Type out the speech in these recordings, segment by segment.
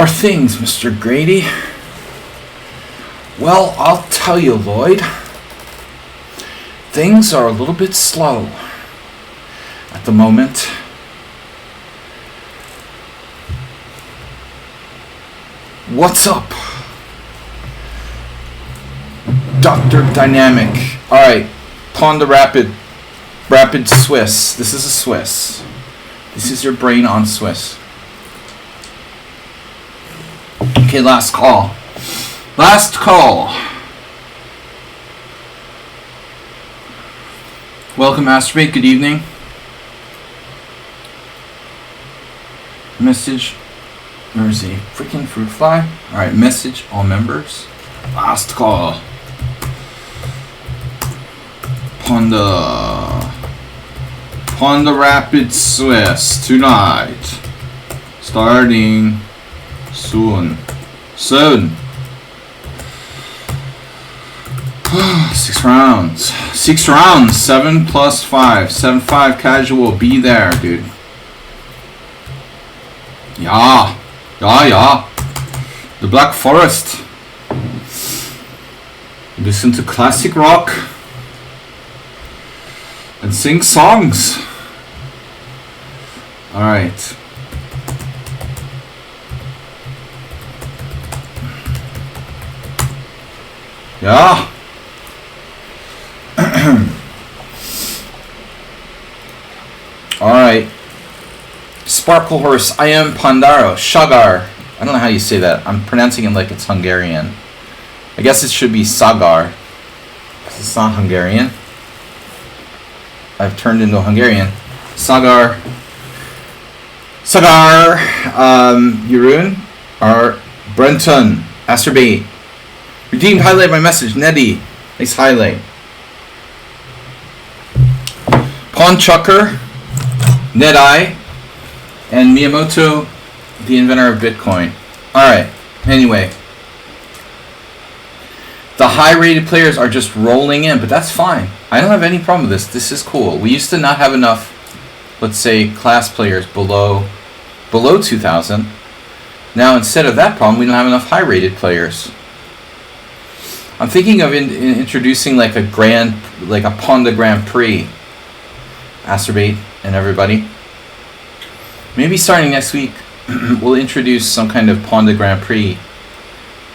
are things, Mr. Grady? Well, I'll tell you, Lloyd. Things are a little bit slow at the moment. What's up? Dr. Dynamic. Alright, Pawnda Rapid Swiss. This is a Swiss. This is your brain on Swiss. Okay, last call. Last call. Welcome, Masturbate. Good evening. Message. Where is he? Freaking fruit fly. Alright, message all members. Last call. Pawnda Rapid Swiss tonight. Starting soon. 6 rounds. 6 rounds. 7 plus 5. 7-5 casual. Be there, dude. Yeah. The Black Forest. Listen to classic rock and sing songs. Alright. Yeah. Alright. Sparkle Horse. I am Pandaro. Shagar. I don't know how you say that. I'm pronouncing it like it's Hungarian. I guess it should be Sagar. Because it's not Hungarian. I've turned into Hungarian. Sagar. Jeroen. Brenton. Asterbait. Redeemed. Highlight my message. Neddy. Nice highlight. Pawn Chucker. Nedeye. And Miyamoto, the inventor of Bitcoin. Alright, anyway. The high-rated players are just rolling in, but that's fine. I don't have any problem with this. This is cool. We used to not have enough, let's say, class players below 2,000. Now, instead of that problem, we don't have enough high-rated players. I'm thinking of introducing like a Pawnda Grand Prix. Asterbate and everybody. Maybe starting next week, we'll introduce some kind of Pawnda Grand Prix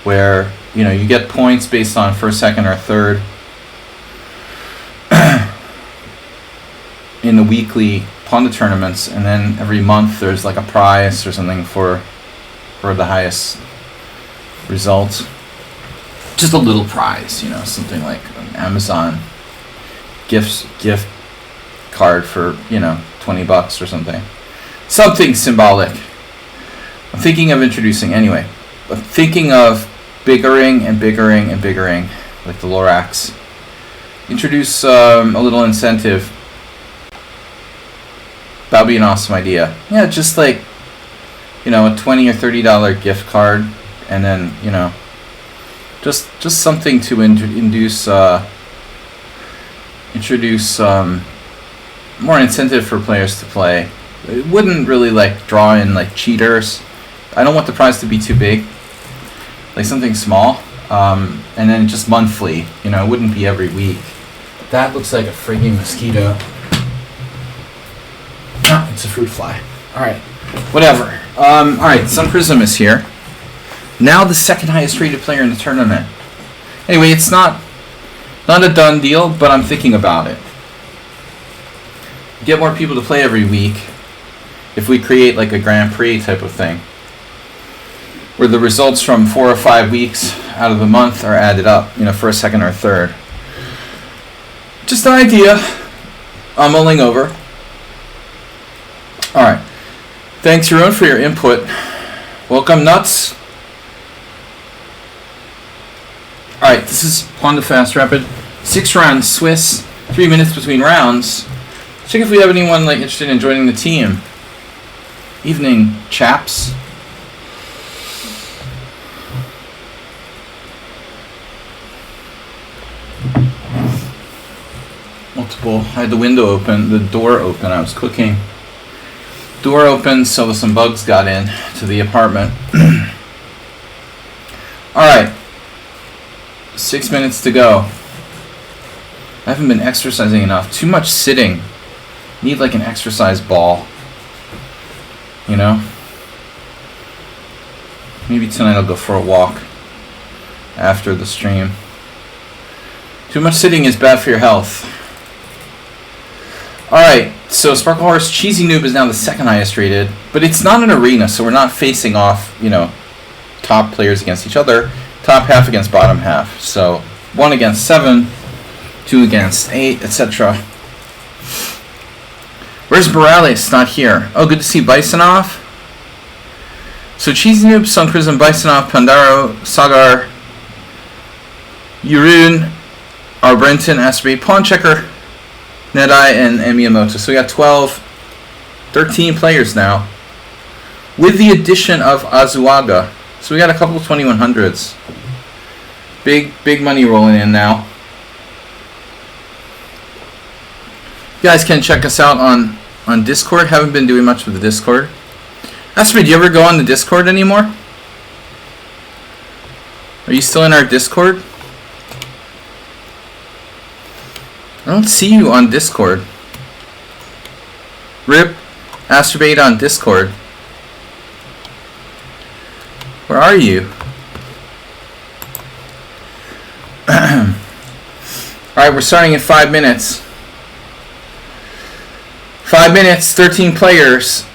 where, you know, you get points based on first, second, or third in the weekly Pawnda tournaments, and then every month there's like a prize or something for the highest result. Just a little prize, you know, something like an Amazon gift card for, you know, $20 or something. Something symbolic. I'm thinking of introducing, anyway. I'm thinking of biggering, like the Lorax. Introduce a little incentive. That'll be an awesome idea. Yeah, just like, you know, a $20 or $30 gift card, and then, you know, just something to introduce more incentive for players to play. It wouldn't really like draw in like cheaters. I don't want the prize to be too big, like something small, and then just monthly. You know, it wouldn't be every week. That looks like a frigging mosquito. Ah, it's a fruit fly. All right, whatever. All right, Sun Prism is here. Now the second highest rated player in the tournament. Anyway, it's not a done deal, but I'm thinking about it. Get more people to play every week if we create like a Grand Prix type of thing, where the results from 4 or 5 weeks out of the month are added up, you know, first, second, or third. Just an idea I'm mulling over. Alright. Thanks, Jeroen, for your input. Welcome, Nuts. Alright, this is Pawnda Fast Rapid. 6 rounds Swiss, 3 minutes between rounds. Check if we have anyone like interested in joining the team. Evening, chaps. Multiple. I had the window open, the door open. I was cooking. Door open, so some bugs got in to the apartment. Alright. 6 minutes to go. I haven't been exercising enough. Too much sitting. Need like an exercise ball. You know? Maybe tonight I'll go for a walk after the stream. Too much sitting is bad for your health. Alright, so Sparkle Horse Cheesy Noob is now the second highest rated, but it's not an arena, so we're not facing off, you know, top players against each other. Top half against bottom half. So 1 against 7, 2 against 8, etc. Where's Morales? Not here. Oh, good to see Bisonov. So Cheesy Noob, Sun Prism, Bisonov, Pandaro, Sagar, Yurun, Arbrenton, Aspirate, Pawn Checker, Nedai, and Miyamoto. So we got 13 players now, with the addition of Azuaga. So we got a couple of 2100s. Big money rolling in now. You guys can check us out on Discord. Haven't been doing much with the Discord. Aspirate, do you ever go on the Discord anymore? Are you still in our Discord? I don't see you on Discord. Rip, Astrobate on Discord. Where are you? Alright, we're starting in 5 minutes. 5 minutes, 13 players.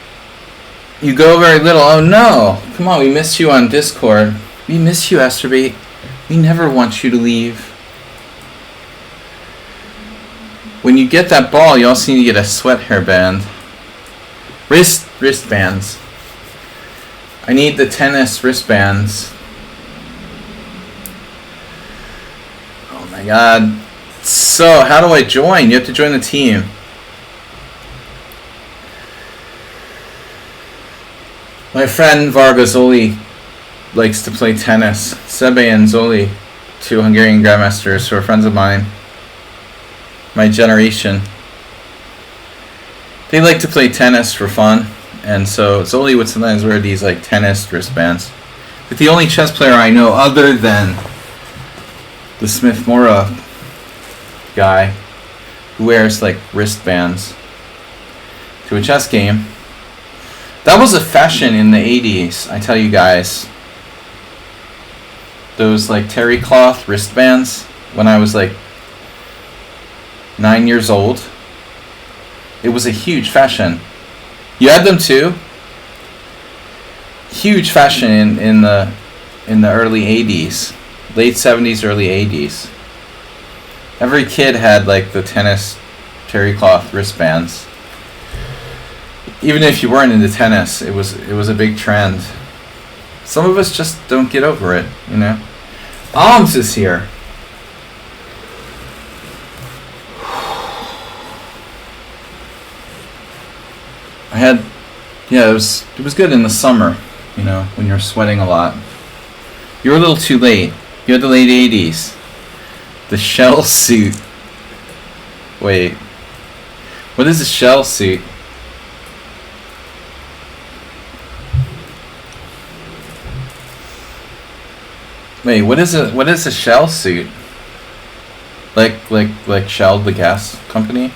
You go very little. Oh no! Come on, we missed you on Discord. We miss you, Astrobate. We never want you to leave. When you get that ball, you also need to get a sweat hairband. Wristbands. I need the tennis wristbands. Oh my god. So, how do I join? You have to join the team. My friend Vargazoli likes to play tennis. Sebe and Zoli, 2 Hungarian grandmasters who are friends of mine. My generation. They like to play tennis for fun, and so Zoli would sometimes wear these like tennis wristbands. But the only chess player I know other than the Smith Mora guy who wears like wristbands to a chess game. That was a fashion in the 80s, I tell you guys. Those like terry cloth wristbands when I was like 9 years old. It was a huge fashion. You had them too? Huge fashion in the early 80s. Late 70s, early 80s. Every kid had like the tennis terry cloth wristbands. Even if you weren't into tennis, it was a big trend. Some of us just don't get over it, you know. Alms is here. It was good in the summer, you know, when you're sweating a lot. You were a little too late. You had the late 80s. The shell suit. Wait. What is a shell suit? Wait, what is a shell suit? Like Shell, the gas company?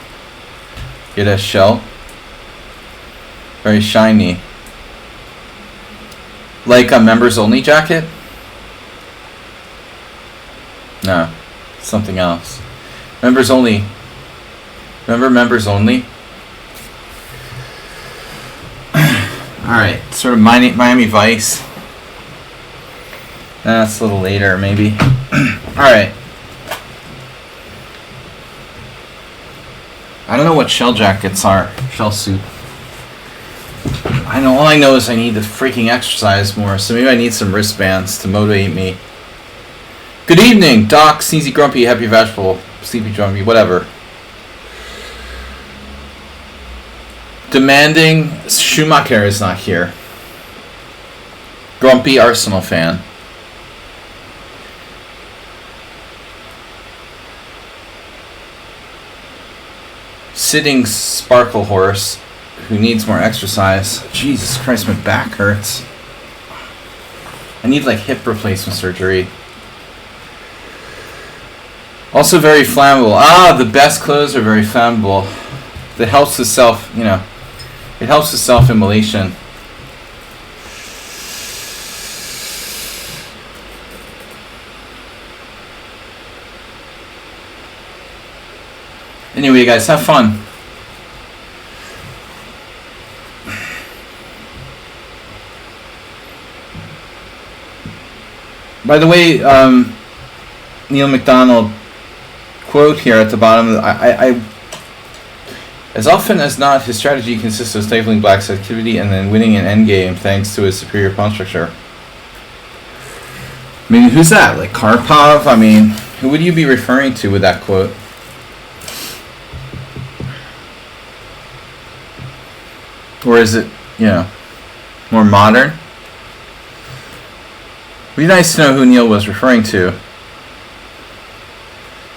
Get a shell? Very shiny. Like a members only jacket? No, something else. Members only. Remember members only? Alright, sort of Miami Vice. That's a little later, maybe. Alright. I don't know what shell jackets are. Shell suit. All I know is I need to freaking exercise more, so maybe I need some wristbands to motivate me. Good evening, Doc, Sneezy Grumpy, Happy Vegetable, Sleepy Grumpy, whatever. Demanding Schumacher is not here. Grumpy Arsenal fan. Sitting Sparkle Horse, who needs more exercise. Jesus Christ, my back hurts. I need like hip replacement surgery. Also very flammable. Ah, the best clothes are very flammable. That helps with self, you know, it helps with self-immolation. Anyway, guys, have fun. By the way, Neil McDonald quote here at the bottom. I as often as not, his strategy consists of stifling Black's activity and then winning an endgame thanks to his superior pawn structure. I mean, who's that? Like Karpov? I mean, who would you be referring to with that quote? Or is it, you know, more modern? It'd be nice to know who Neil was referring to.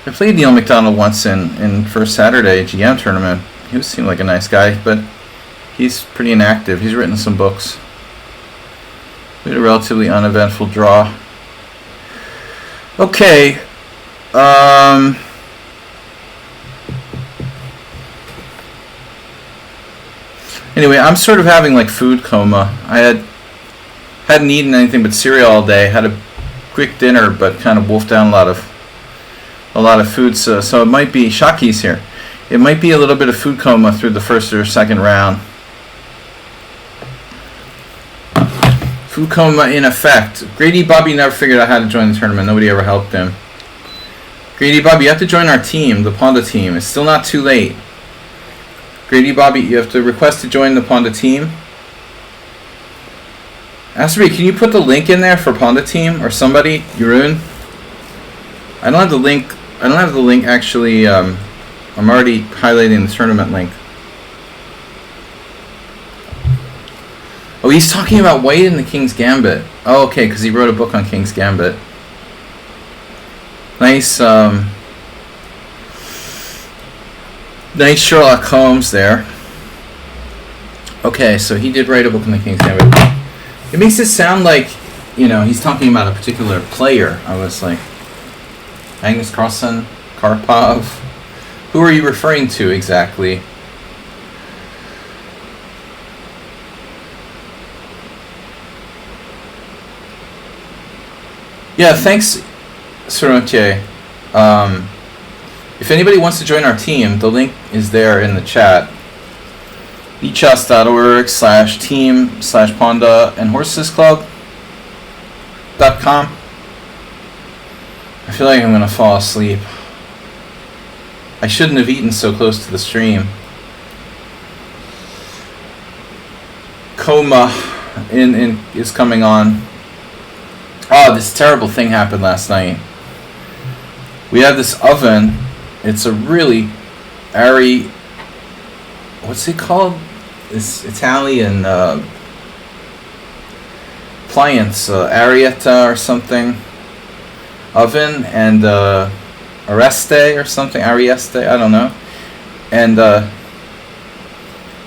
I played Neil McDonald once in First Saturday GM tournament. He seemed like a nice guy, but he's pretty inactive. He's written some books. We had a relatively uneventful draw. Okay. Anyway, I'm sort of having like food coma. I hadn't eaten anything but cereal all day. Had a quick dinner, but kind of wolfed down a lot of food. So it might be Shaki's here. It might be a little bit of food coma through the first or second round. Food coma in effect. Grady Bobby never figured out how to join the tournament. Nobody ever helped him. Grady Bobby, you have to join our team, the Pawnda team. It's still not too late. Grady Bobby, you have to request to join the Pawnda team. Asbury, can you put the link in there for Pawnda team or somebody? Jeroen? I don't have the link. I don't have the link actually. I'm already highlighting the tournament link. Oh, he's talking about White in the King's Gambit. Oh, okay, because he wrote a book on King's Gambit. Nice, nice Sherlock Holmes there. Okay, so he did write a book on the King's Gambit. It makes it sound like, you know, he's talking about a particular player. I was like, Magnus Carlsen, Karpov. Who are you referring to exactly? Yeah, thanks, Sorontier. If anybody wants to join our team, the link is there in the chat. lichess.org/team/Pawnda and horsesclub.com. I feel like I'm going to fall asleep. I shouldn't have eaten so close to the stream. Coma is coming on. Oh, this terrible thing happened last night. We have this oven. It's a really airy, what's it called? This Italian appliance, Arietta or something. Oven and Areste or something. Arieste, I don't know. And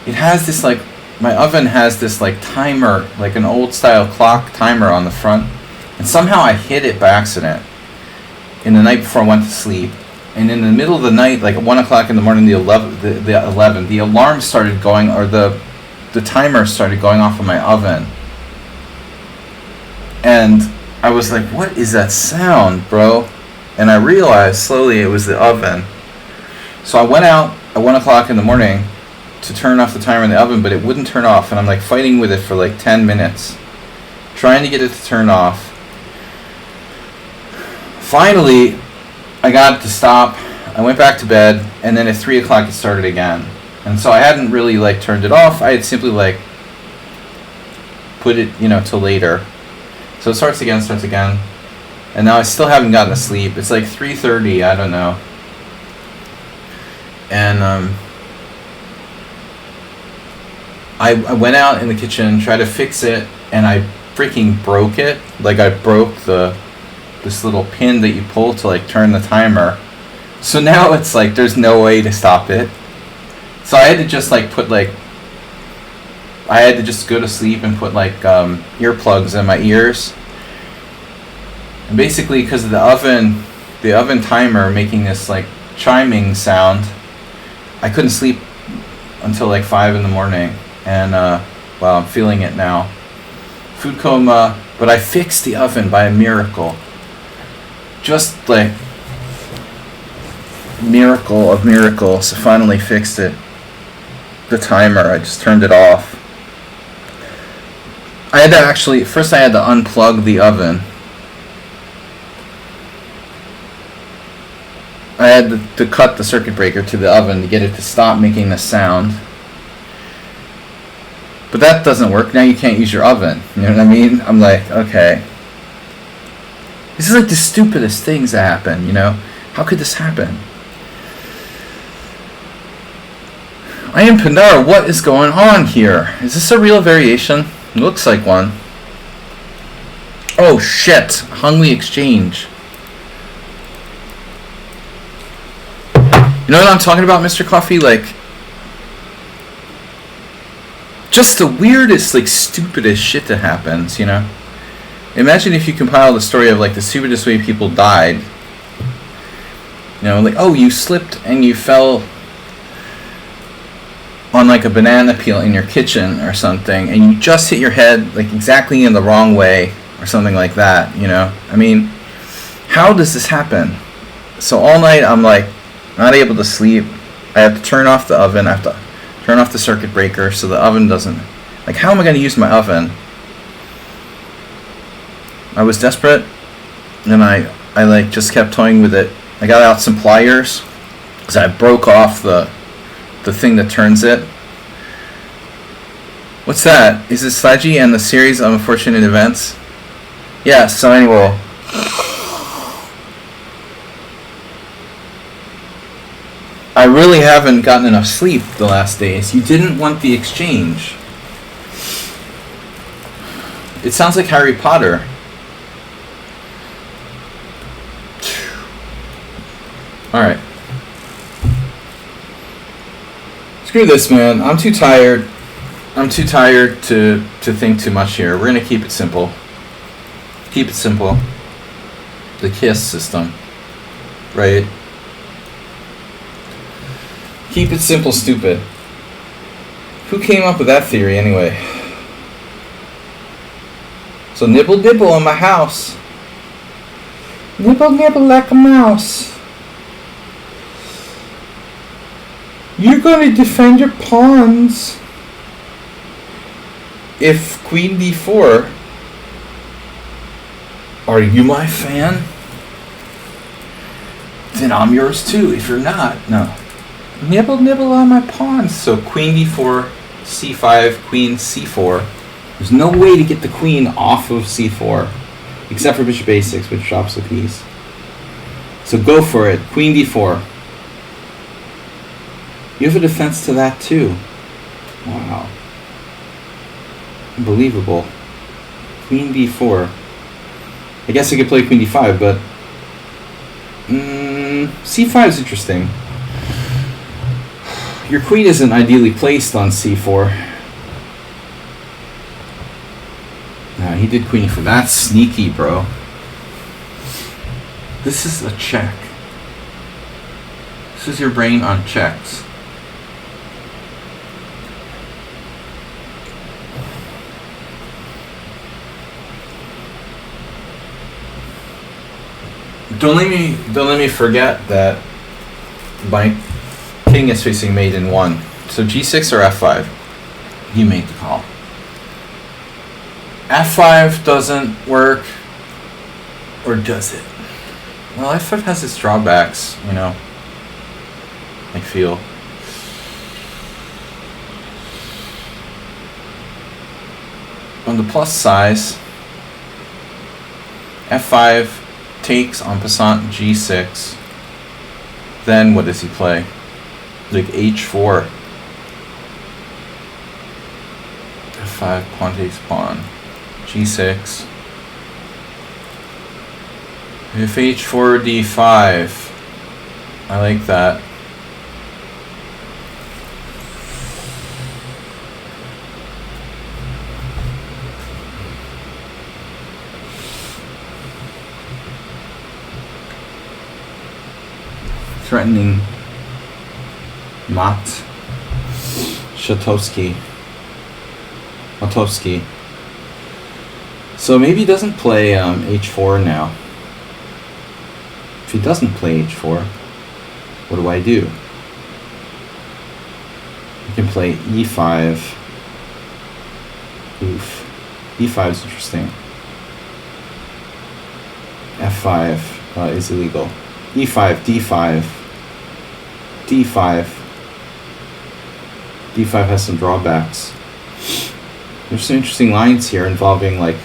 it has this like, my oven has this like timer, like an old style clock timer on the front. And somehow I hit it by accident in the night before I went to sleep. And in the middle of the night, like at 1 o'clock in the morning, the alarm started going, or the timer started going off of my oven. And I was like, what is that sound, bro? And I realized slowly it was the oven. So I went out at 1 o'clock in the morning to turn off the timer in the oven, but it wouldn't turn off. And I'm like fighting with it for like 10 minutes, trying to get it to turn off. Finally, I got it to stop. I went back to bed, and then at 3 o'clock it started again. And so I hadn't really like turned it off. I had simply like put it, you know, till later. So it starts again, and now I still haven't gotten to sleep. It's like 3:30. I don't know. And I went out in the kitchen, tried to fix it, and I freaking broke it. Like I broke this little pin that you pull to like turn the timer. So now it's like there's no way to stop it. So I had to just like I had to just go to sleep and put like earplugs in my ears. And basically, because of the oven timer making this like chiming sound, I couldn't sleep until like 5 in the morning. And well, I'm feeling it now. Food coma, but I fixed the oven by a miracle. Just like miracle of miracles, I finally fixed it. The timer, I just turned it off. I had to actually, first I had to unplug the oven. I had to cut the circuit breaker to the oven to get it to stop making the sound. But that doesn't work. Now you can't use your oven. You know what I mean? I'm like, okay. This is like the stupidest things that happen, you know? How could this happen? I am Pandara. What is going on here? Is this a real variation? It looks like one. Oh shit! Hungly Exchange. You know what I'm talking about, Mr. Coffee? Like, just the weirdest, like, stupidest shit that happens, you know? Imagine if you compile the story of, like, the stupidest way people died. You know, like, oh, you slipped and you fell on, like, a banana peel in your kitchen or something, and you just hit your head, like, exactly in the wrong way or something like that, you know? I mean, how does this happen? So all night I'm, like, not able to sleep. I have to turn off the oven. I have to turn off the circuit breaker so the oven doesn't... Like, how am I going to use my oven? I was desperate, and I like, just kept toying with it. I got out some pliers, because I broke off the thing that turns it. What's that? Is it Sludgy and the series of unfortunate events? Yeah, so anyway... I really haven't gotten enough sleep the last days. You didn't want the exchange. It sounds like Harry Potter. Alright. Screw this, man. I'm too tired. I'm too tired to think too much here. We're going to keep it simple. Keep it simple. The KISS system. Right? Keep it simple, stupid. Who came up with that theory, anyway? So nibble, nibble in my house. Nibble, nibble like a mouse. You're going to defend your pawns. If Queen D4, are you my fan? Then I'm yours too. If you're not, no. Nibble, nibble on my pawns. So Queen D4, C5, Queen C4. There's no way to get the queen off of C4, except for Bishop A6, which drops a piece. So go for it. Queen D4. You have a defense to that too. Wow. Unbelievable. Queen B4. I guess I could play Queen D5, but... C5 is interesting. Your queen isn't ideally placed on C4. No, he did Queen E4. That's sneaky, bro. This is a check. This is your brain on checks. Don't let me forget that my king is facing mate in 1. So G6 or F5? You make the call. F5 doesn't work, or does it? Well, F5 has its drawbacks, you know. I feel. On the plus size, F5 takes en passant G6. Then what does he play? Like H4. F5, pawn takes pawn. G6. If H4, D5. I like that. threatening Mat Shatovsky. So maybe he doesn't play h4 now. If he doesn't play h4, what do I do? I can play e5. Oof. e5 is interesting. f5 is illegal. e5, d5, d5. d5 has some drawbacks. There's some interesting lines here involving like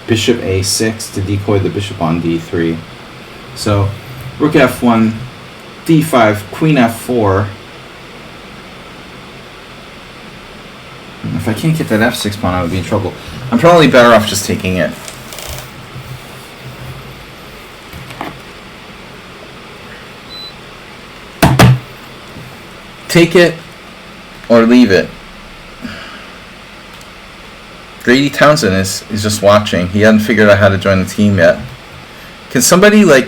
bishop a6 to decoy the bishop on d3. So rook f1, d5, queen f4. If I can't get that f6 pawn, I would be in trouble. I'm probably better off just taking it. Take it or leave it. Grady Townsend is just watching. He hasn't figured out how to join the team yet. Can somebody like...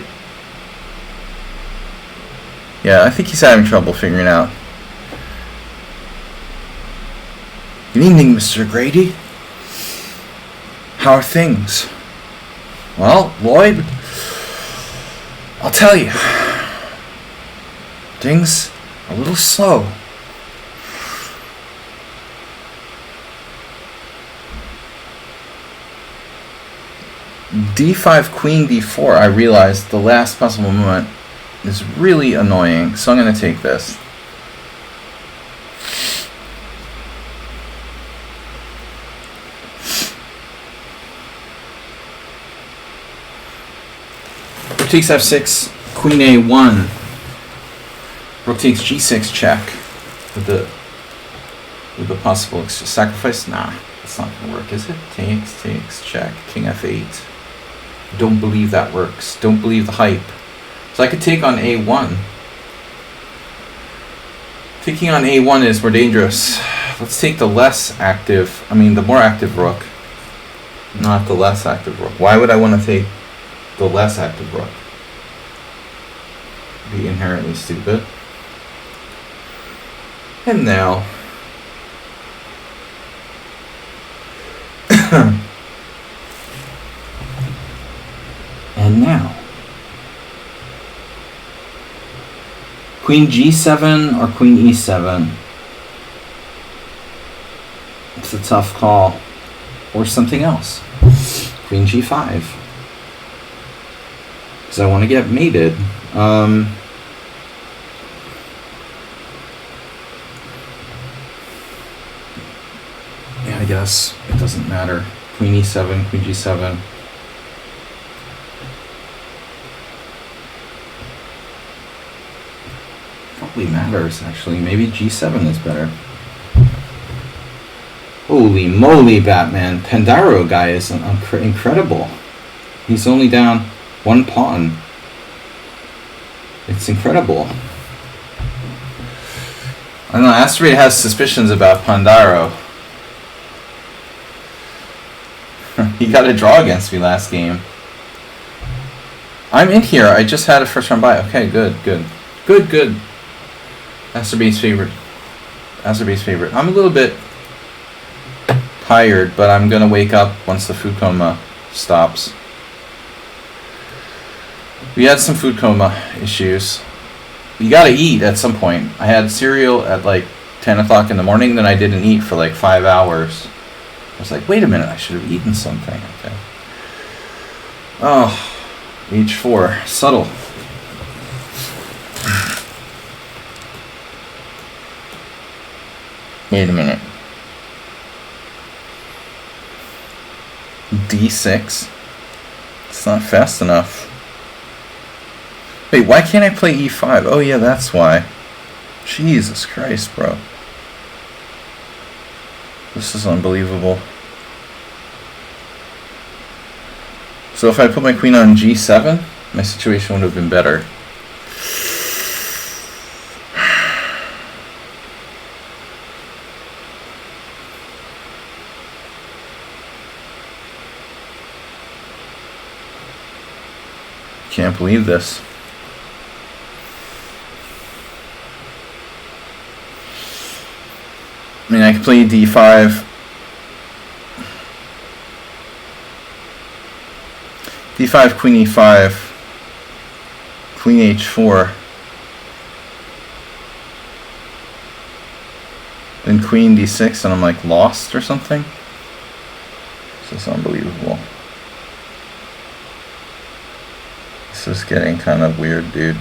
Yeah, I think he's having trouble figuring out. Good evening, Mr. Grady. How are things? Well, Lloyd, I'll tell you. Things a little slow. d5, queen d4, I realized the last possible movement is really annoying, so I'm going to take this. Rook takes f6, queen a1. Rook takes g6 check with the possible sacrifice. Nah, that's not going to work, is it? Takes check, king f8. Don't believe that works. Don't believe the hype. So I could take on a1. Taking on a1 is more dangerous. Let's take the the more active rook, not the less active rook. Why would I want to take the less active rook? Be inherently stupid. And now queen g7 or queen e7. It's a tough call. Or something else. Queen g5. Because I want to get mated. Yeah, I guess it doesn't matter. Queen e7, queen g7. Probably matters, actually. Maybe g7 is better. Holy moly, Batman. Pandaro guy is incredible. He's only down one pawn. It's incredible. I don't know, Asteroid has suspicions about Pandaro. He got a draw against me last game. I'm in here. I just had a first round bye. Okay, good. Asteroid's favorite. I'm a little bit tired, but I'm gonna wake up once the food coma stops. We had some food coma issues. You gotta eat at some point. I had cereal at like 10 o'clock in the morning, then I didn't eat for like 5 hours. I was like, wait a minute, I should have eaten something. Okay. Oh, h4, subtle. Wait a minute. d6. It's not fast enough. Wait, why can't I play e5? Oh yeah, that's why. Jesus Christ, bro. This is unbelievable. So if I put my queen on g7, my situation would have been better. Can't believe this. I mean, I can play d5. d5, queen e5, queen h4, then queen d6, and I'm like lost or something. This is unbelievable. This is getting kind of weird, dude.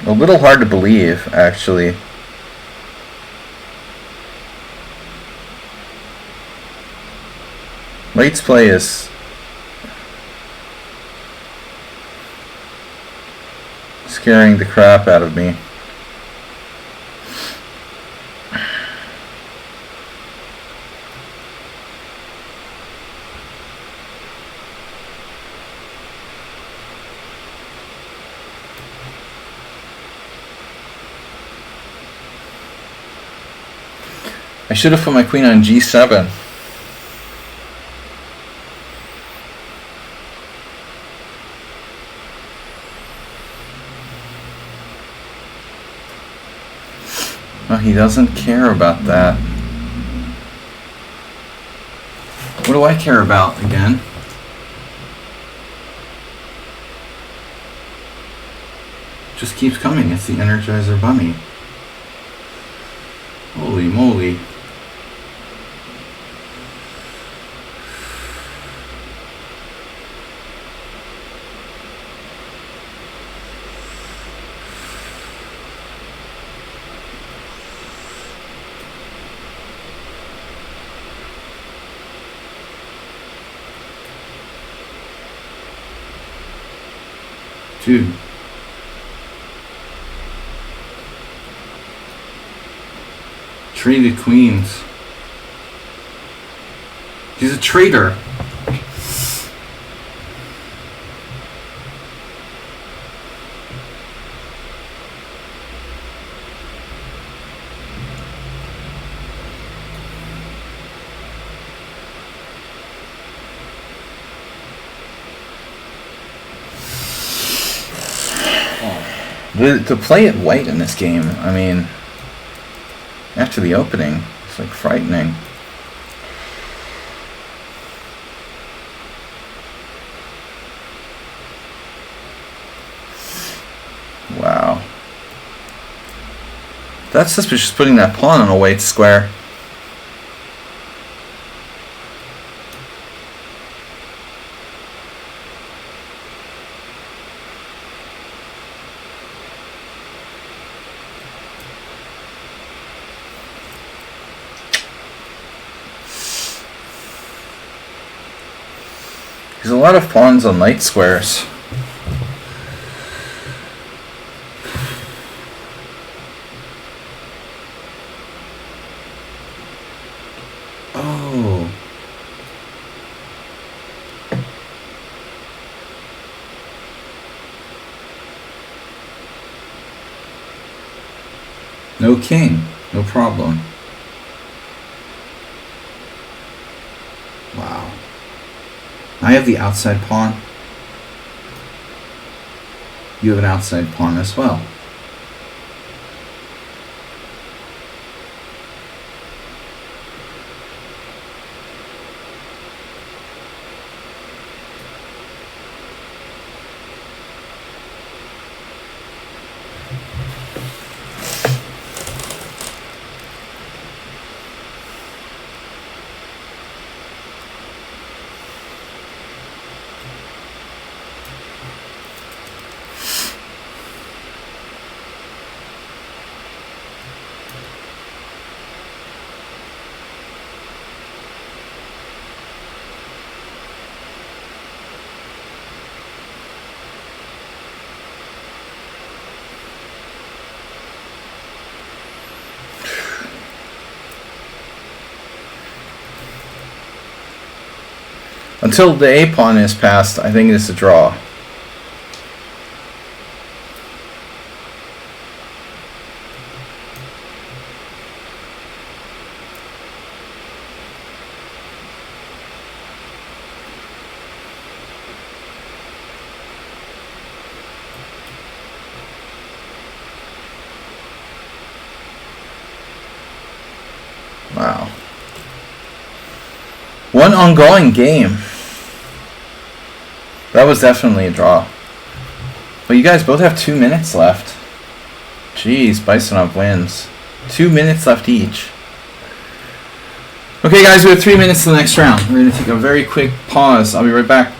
A little hard to believe, actually. White's play is scaring the crap out of me. I should have put my queen on g7. Well, he doesn't care about that. What do I care about again? Just keeps coming. It's the Energizer Bunny. Holy moly. Dude. Traded queens. He's a traitor. To play it white in this game, I mean, after the opening, it's like frightening. Wow. That's suspicious, putting that pawn on a white square. There's a lot of pawns on light squares. Oh. No king, no problem. Wow. I have the outside pawn. You have an outside pawn as well. Until the A pawn is passed, I think it's a draw. Wow. One ongoing game. That was definitely a draw. Well, you guys both have 2 minutes left. Jeez, Bisonov wins. 2 minutes left each. Okay, guys, we have 3 minutes to the next round. We're going to take a very quick pause. I'll be right back.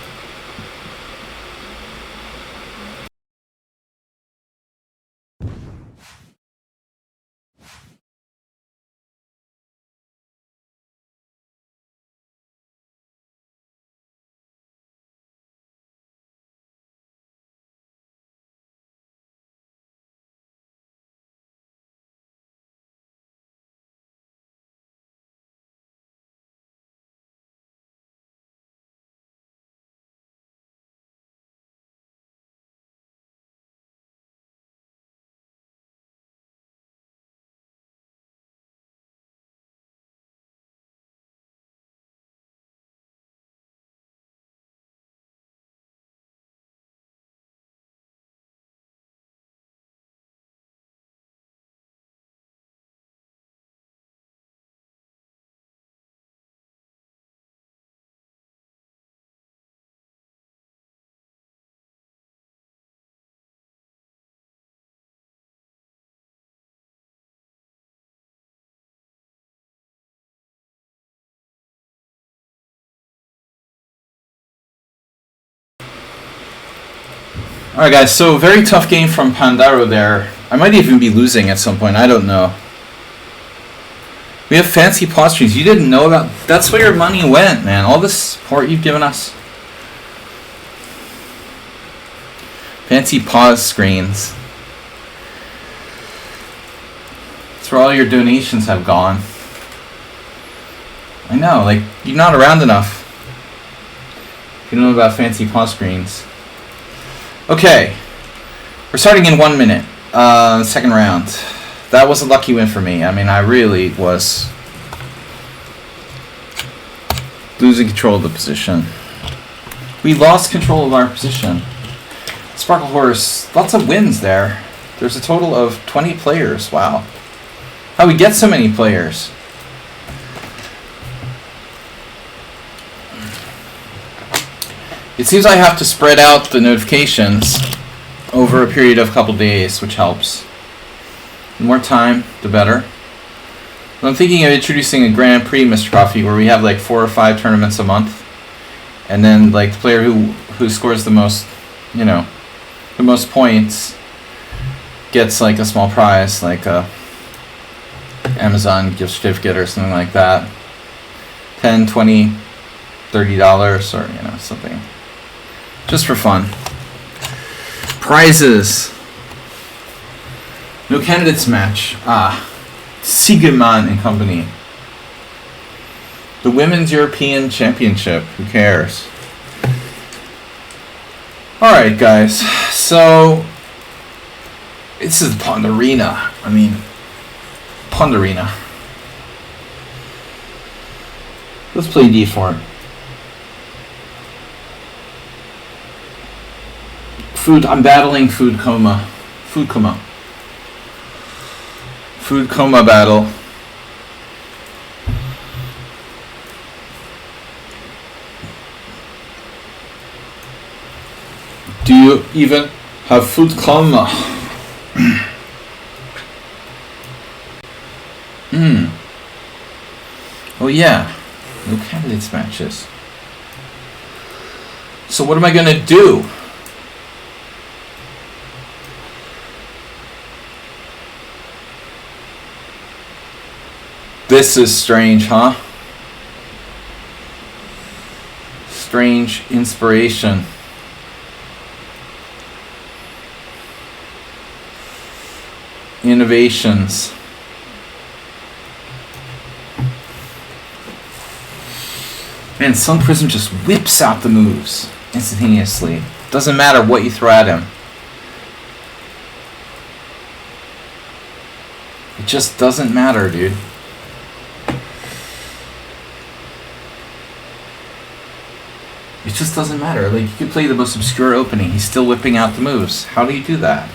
Alright guys, so very tough game from Pandaro there. I might even be losing at some point, I don't know. We have fancy paw strings. You didn't know about... That's where your money went, man. All this support you've given us. Fancy pause screens. That's where all your donations have gone. I know, like, you're not around enough. If you don't know about fancy pause screens. Okay, we're starting in 1 minute. Second round. That was a lucky win for me. I mean, I really was losing control of the position. We lost control of our position. Sparkle Horse, lots of wins there. There's a total of 20 players. Wow. How we get so many players? It seems I have to spread out the notifications over a period of a couple days, which helps. The more time, the better. I'm thinking of introducing a Grand Prix, Mr. Coffee, where we have like 4 or 5 tournaments a month, and then like the player who scores the most, you know, the most points gets like a small prize, like a Amazon gift certificate or something like that. $10, $20, $30, or you know, something. Just for fun. Prizes. No candidates match. Siegemann and Company. The Women's European Championship. Who cares? Alright, guys. So, this is the Pawnda Arena. I mean, Pawnda Arena. Let's play D4. I'm battling food coma. Food coma. Food coma battle. Do you even have food coma? Oh yeah. No candidates matches. So what am I gonna do? This is strange, huh? Strange inspiration. Innovations. Man, Sun Prism just whips out the moves instantaneously. Doesn't matter what you throw at him. It just doesn't matter, dude. It just doesn't matter. Like, you could play the most obscure opening. He's still whipping out the moves. How do you do that?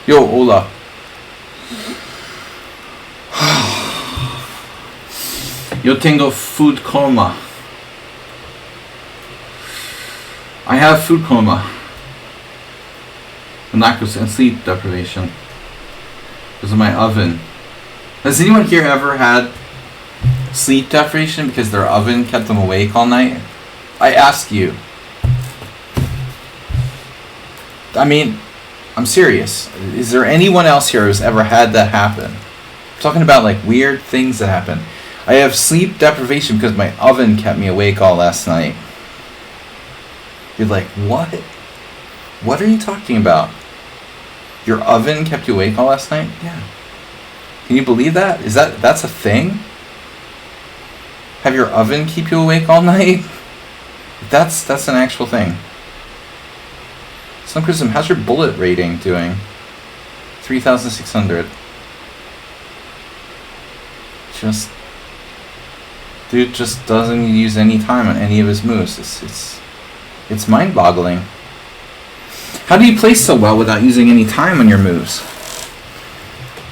Yo, Ola. Yo tengo food coma. I have food coma. And lack of sleep deprivation. Because of my oven. Has anyone here ever had sleep deprivation because their oven kept them awake all night? I ask you. I mean, I'm serious. Is there anyone else here who's ever had that happen? I'm talking about like weird things that happen. I have sleep deprivation because my oven kept me awake all last night. You're like, what? What are you talking about? Your oven kept you awake all last night? Yeah. Can you believe that? That's a thing? Have your oven keep you awake all night? That's an actual thing. Slim Chrism, how's your bullet rating doing? 3,600. Dude just doesn't use any time on any of his moves. It's mind-boggling. How do you play so well without using any time on your moves?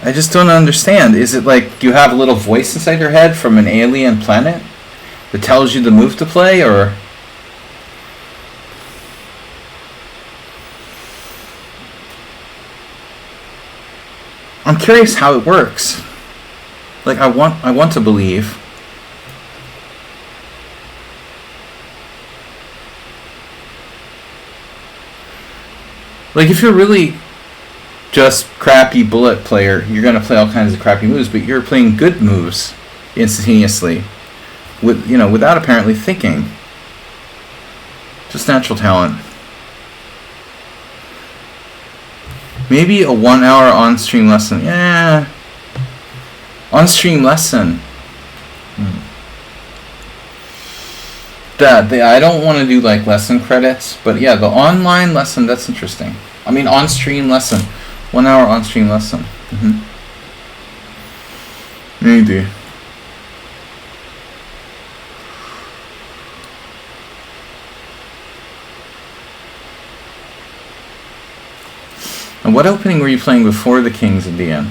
I just don't understand. Is it like you have a little voice inside your head from an alien planet that tells you the move to play, or... I'm curious how it works. Like, I want to believe. Like, if you're really just crappy bullet player, you're gonna play all kinds of crappy moves, but you're playing good moves instantaneously, without apparently thinking. Just natural talent. Maybe a 1 hour on-stream lesson. Yeah. On-stream lesson. I don't want to do like lesson credits, but yeah, the online lesson, that's interesting. I mean, on-stream lesson. 1 hour on-stream lesson. Maybe. And what opening were you playing before the Kings in the end?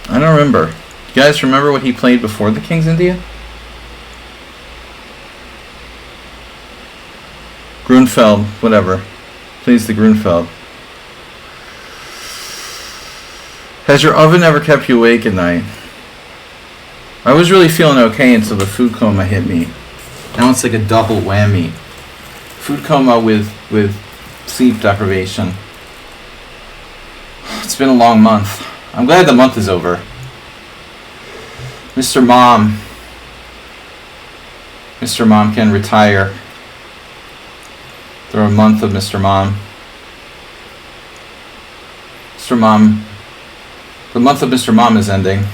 I don't remember. You guys remember what he played before the King's India? Grunfeld, whatever. Plays the Grunfeld. Has your oven ever kept you awake at night? I was really feeling okay until the food coma hit me. Now it's like a double whammy. Food coma with sleep deprivation. It's been a long month. I'm glad the month is over. Mr. Mom can retire. Through a month of Mr. Mom. Mr. Mom. The month of Mr. Mom is ending.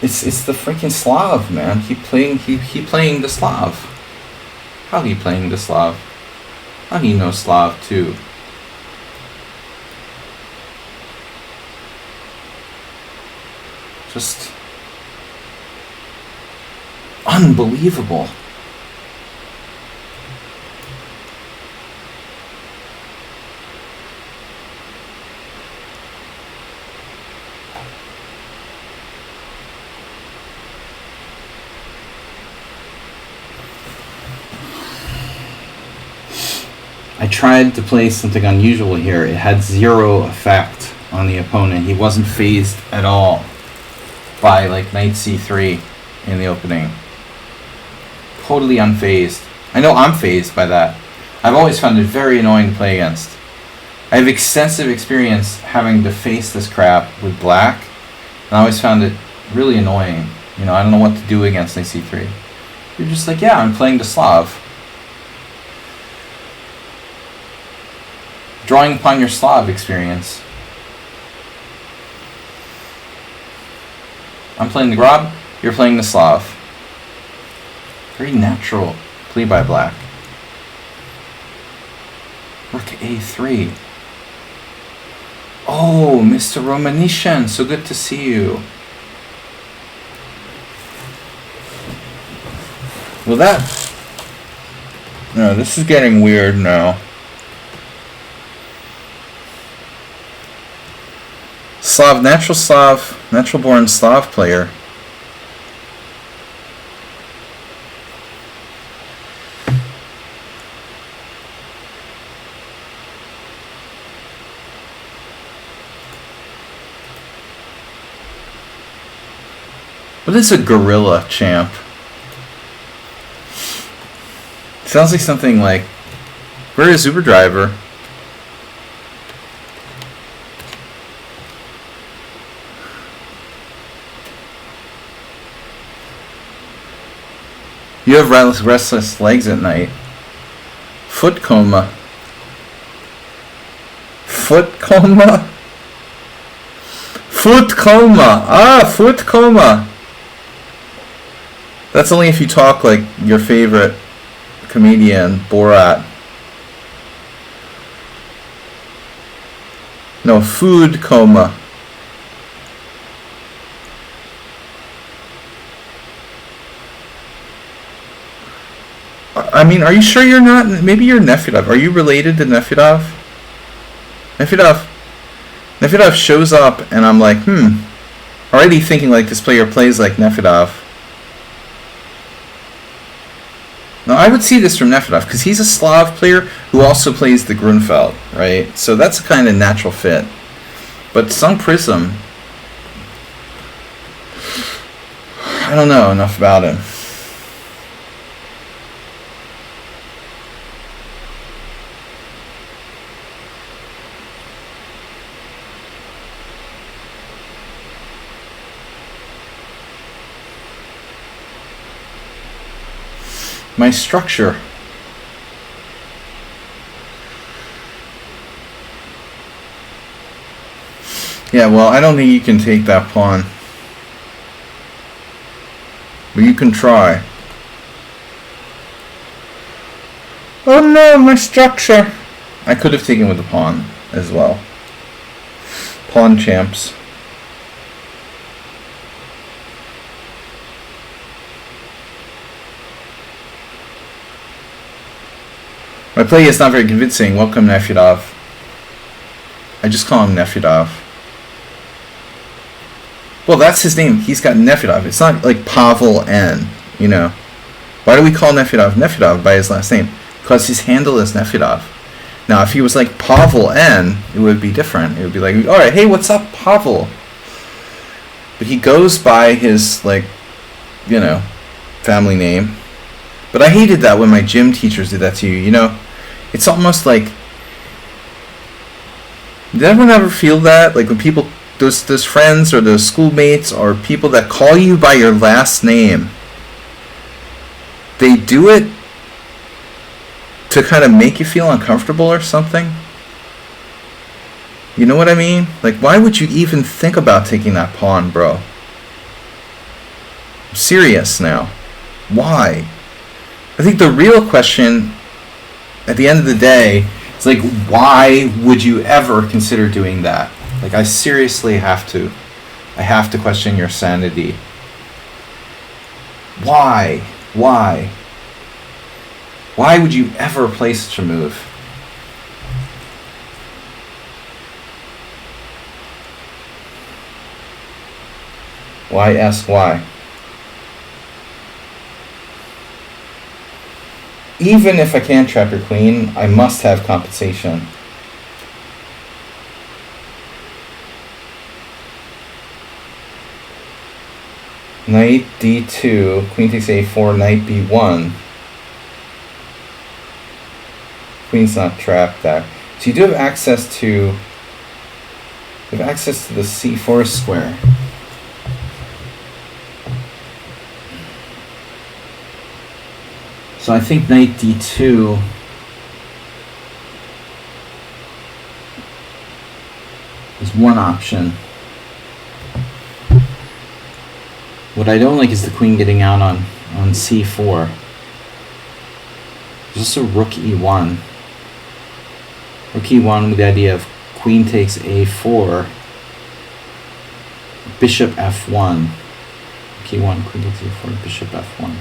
It's the freaking Slav, man. He playing the Slav. How he playing the Slav? How he knows Slav too? Just unbelievable. I tried to play something unusual here. It had zero effect on the opponent. He wasn't phased at all by like knight c3 in the opening. Totally unfazed. I know I'm phased by that. I've always found it very annoying to play against. I have extensive experience having to face this crap with black, and I always found it really annoying. I don't know what to do against knight c3. You're just like, yeah, I'm playing the Slav. Drawing upon your Slav experience. I'm playing the Grob, you're playing the Slav. Very natural play by black. Rook a3. Oh, Mr. Romanishan, so good to see you. Well, that... No, this is getting weird now. Natural born Slav player. What is a gorilla champ? Sounds like something like, where is Uber driver? You have restless legs at night. Foot coma. Foot coma? Foot coma. Ah, foot coma. That's only if you talk like your favorite comedian, Borat. No, food coma. I mean, are you sure you're not? Maybe you're Nefedov. Are you related to Nefedov? Nefedov shows up, and I'm like, already thinking like this player plays like Nefedov. Now, I would see this from Nefedov, because he's a Slav player who also plays the Grunfeld, right? So that's a kind of natural fit. But Sun Prism, I don't know enough about him. My structure. Yeah, well, I don't think you can take that pawn. But you can try. Oh no, my structure. I could have taken with the pawn as well. Pawn champs. My play is not very convincing. Welcome, Nefedov. I just call him Nefedov. Well, that's his name. He's got Nefedov. It's not like Pavel N, you know. Why do we call Nefedov Nefedov by his last name? Because his handle is Nefedov. Now, if he was like Pavel N, it would be different. It would be like, all right, hey, what's up, Pavel? But he goes by his, like, you know, family name. But I hated that when my gym teachers did that to you, you know. It's almost like, did anyone ever feel that? Like when people, those friends or those schoolmates or people that call you by your last name, they do it to kind of make you feel uncomfortable or something? You know what I mean? Like, why would you even think about taking that pawn, bro? I'm serious now. Why? I think the real question at the end of the day is like, why would you ever consider doing that? Like, I seriously have to question your sanity. Why? Why would you ever play such a move? Why ask why? Even if I can't trap your queen, I must have compensation. Knight d2, queen takes a4, knight b1. Queen's not trapped there. So you do have access to the c4 square. So I think knight d2 is one option. What I don't like is the queen getting out on c4. There's also rook e1. Rook e1 with the idea of Queen takes a4. Bishop f1. K1, queen takes a4, bishop f1.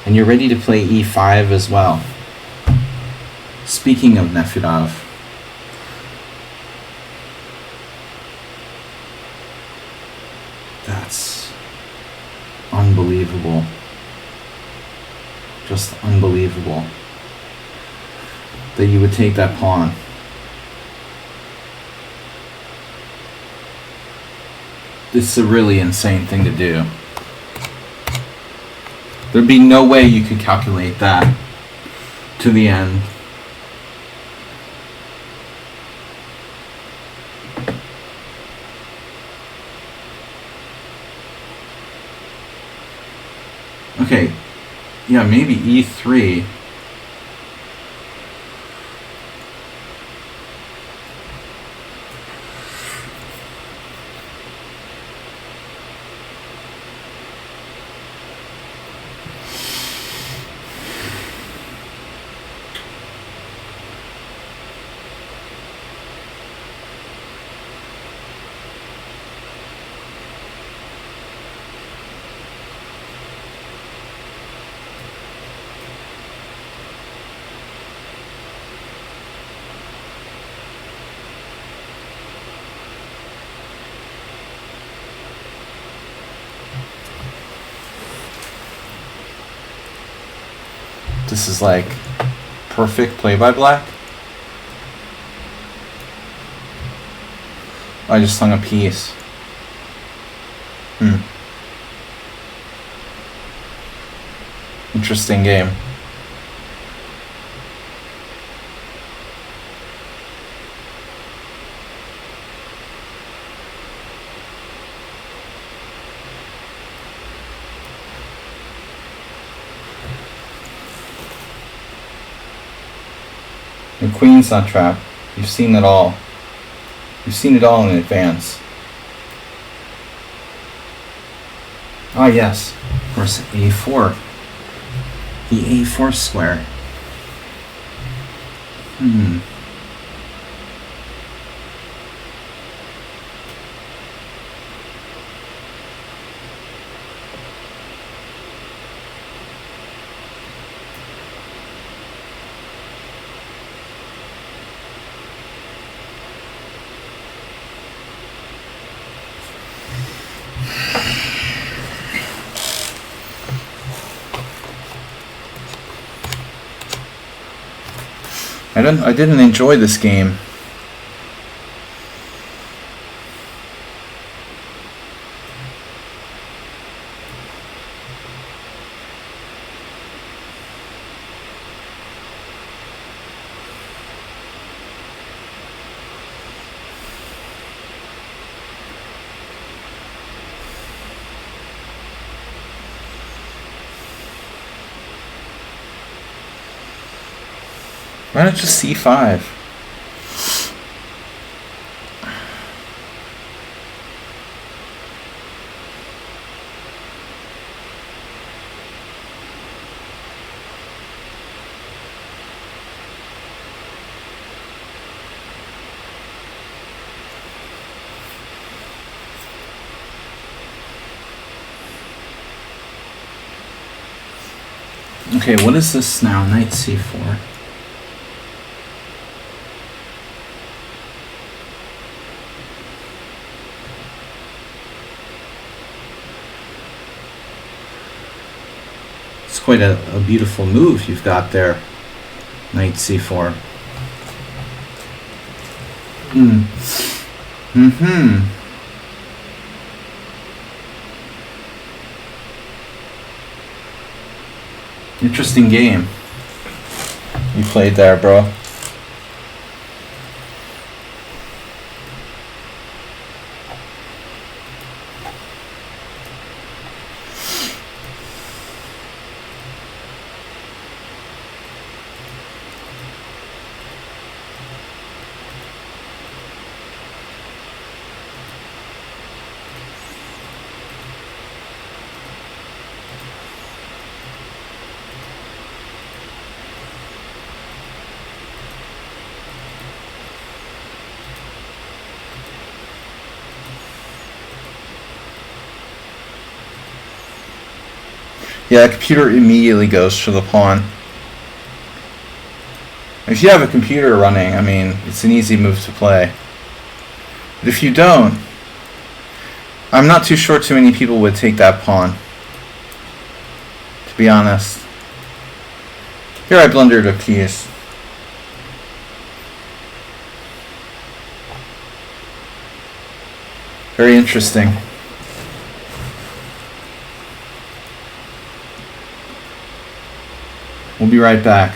And you're ready to play e5 as well. Speaking of Nefedov, that's unbelievable. Just unbelievable that you would take that pawn. This is a really insane thing to do. There'd be no way you could calculate that to the end. Okay, yeah, maybe e3. This is like perfect play by black. I just hung a piece. Interesting game. The queen's not trapped. You've seen it all. You've seen it all in advance. Ah, yes. Of course, a4. The a4 square. I didn't enjoy this game. Why not just c5? Okay, what is this now? Knight c4. Quite a beautiful move you've got there. Knight c4. Interesting game you played there, bro. Yeah, the computer immediately goes for the pawn. If you have a computer running, I mean, it's an easy move to play. But if you don't, I'm not too sure too many people would take that pawn, to be honest. Here I blundered a piece. Very interesting. We'll be right back.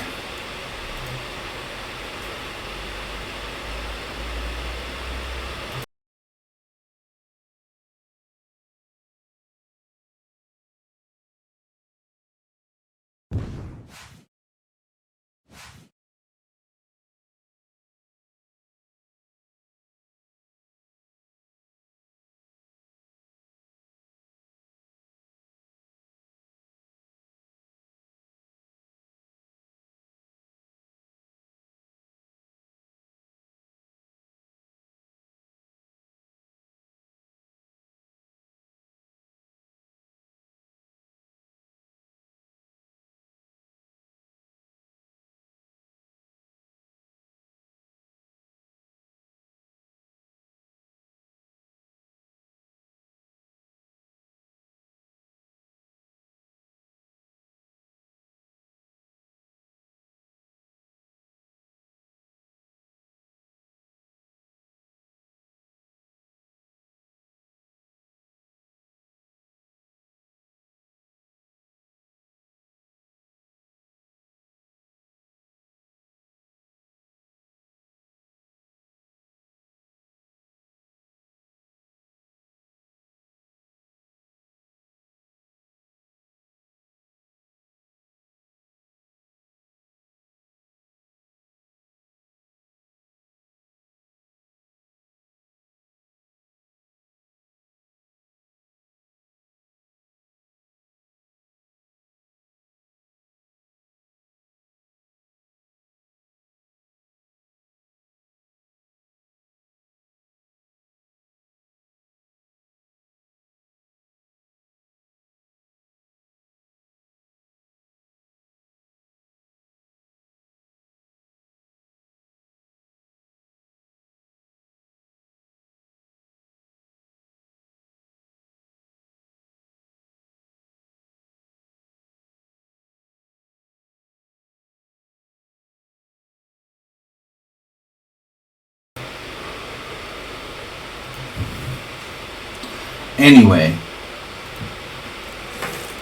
Anyway,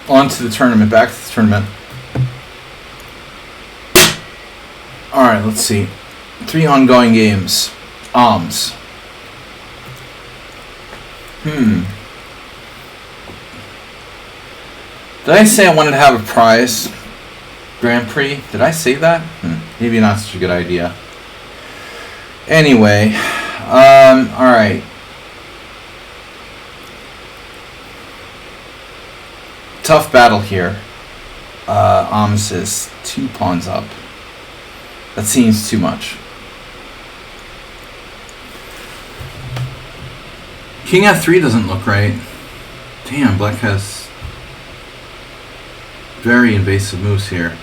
on to the tournament, back to the tournament. Alright, let's see. 3 ongoing games. Did I say I wanted to have a prize Grand Prix? Did I say that? Maybe not such a good idea. Anyway, alright. Tough battle here. Is 2 pawns up. That seems too much. King F3 doesn't look right. Damn, black has very invasive moves here.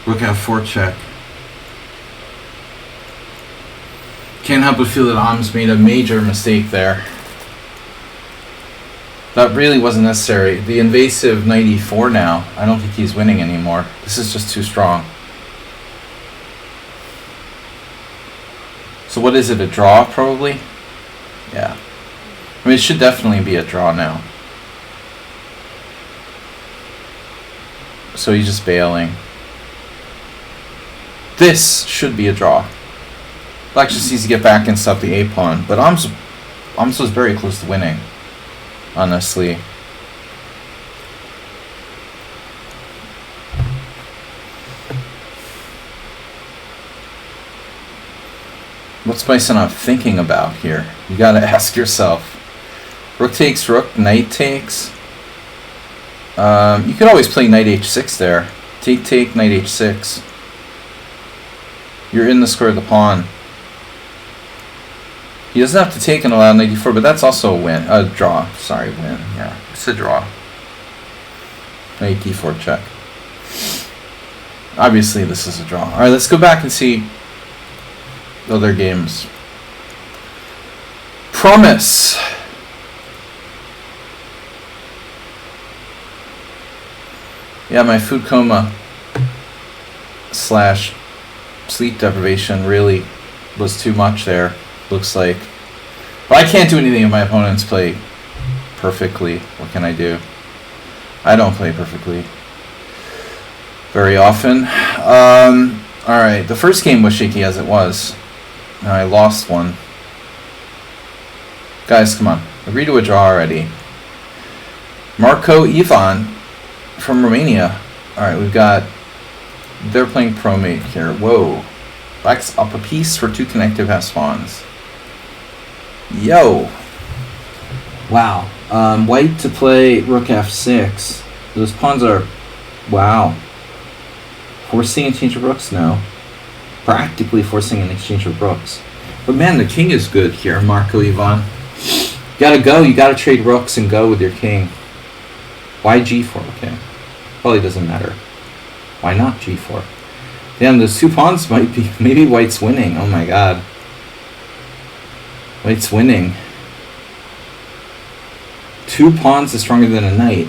Rook F4 check. Can't help but feel that made a major mistake there. That really wasn't necessary. The invasive knight e4 now, I don't think he's winning anymore. This is just too strong. So what is it, a draw probably? Yeah. I mean, it should definitely be a draw now. So he's just bailing. This should be a draw. Black just needs to get back and stop the A pawn. But Ams was very close to winning, honestly. What's my son thinking about here? You gotta ask yourself. Rook takes rook, knight takes. You could always play knight h6 there. Take, knight h6. You're in the square of the pawn. He doesn't have to take and allow knight e4, but that's also a win. A draw. Sorry, win. Yeah, it's a draw. Knight d4 check. Obviously, this is a draw. All right, let's go back and see other games. Promise. Yeah, my food coma / sleep deprivation really was too much there, looks like. But I can't do anything if my opponents play perfectly. What can I do? I don't play perfectly very often. Alright, the first game was shaky as it was. Now I lost one. Guys, come on. Agree to a draw already. Marco Ivan from Romania. Alright, we've got... They're playing Pro Mate here. Whoa. Black's up a piece for 2 connective half spawns. Yo. Wow. White to play Rook F6. Those pawns are... Wow. Forcing an exchange of rooks now. Practically forcing an exchange of rooks. But man, the king is good here, Marco Ivan. You gotta go. You gotta trade rooks and go with your king. Why G4? Okay. Probably doesn't matter. Why not G4? Damn, those 2 pawns might be... Maybe White's winning. Oh my god. White's winning. 2 pawns is stronger than a knight.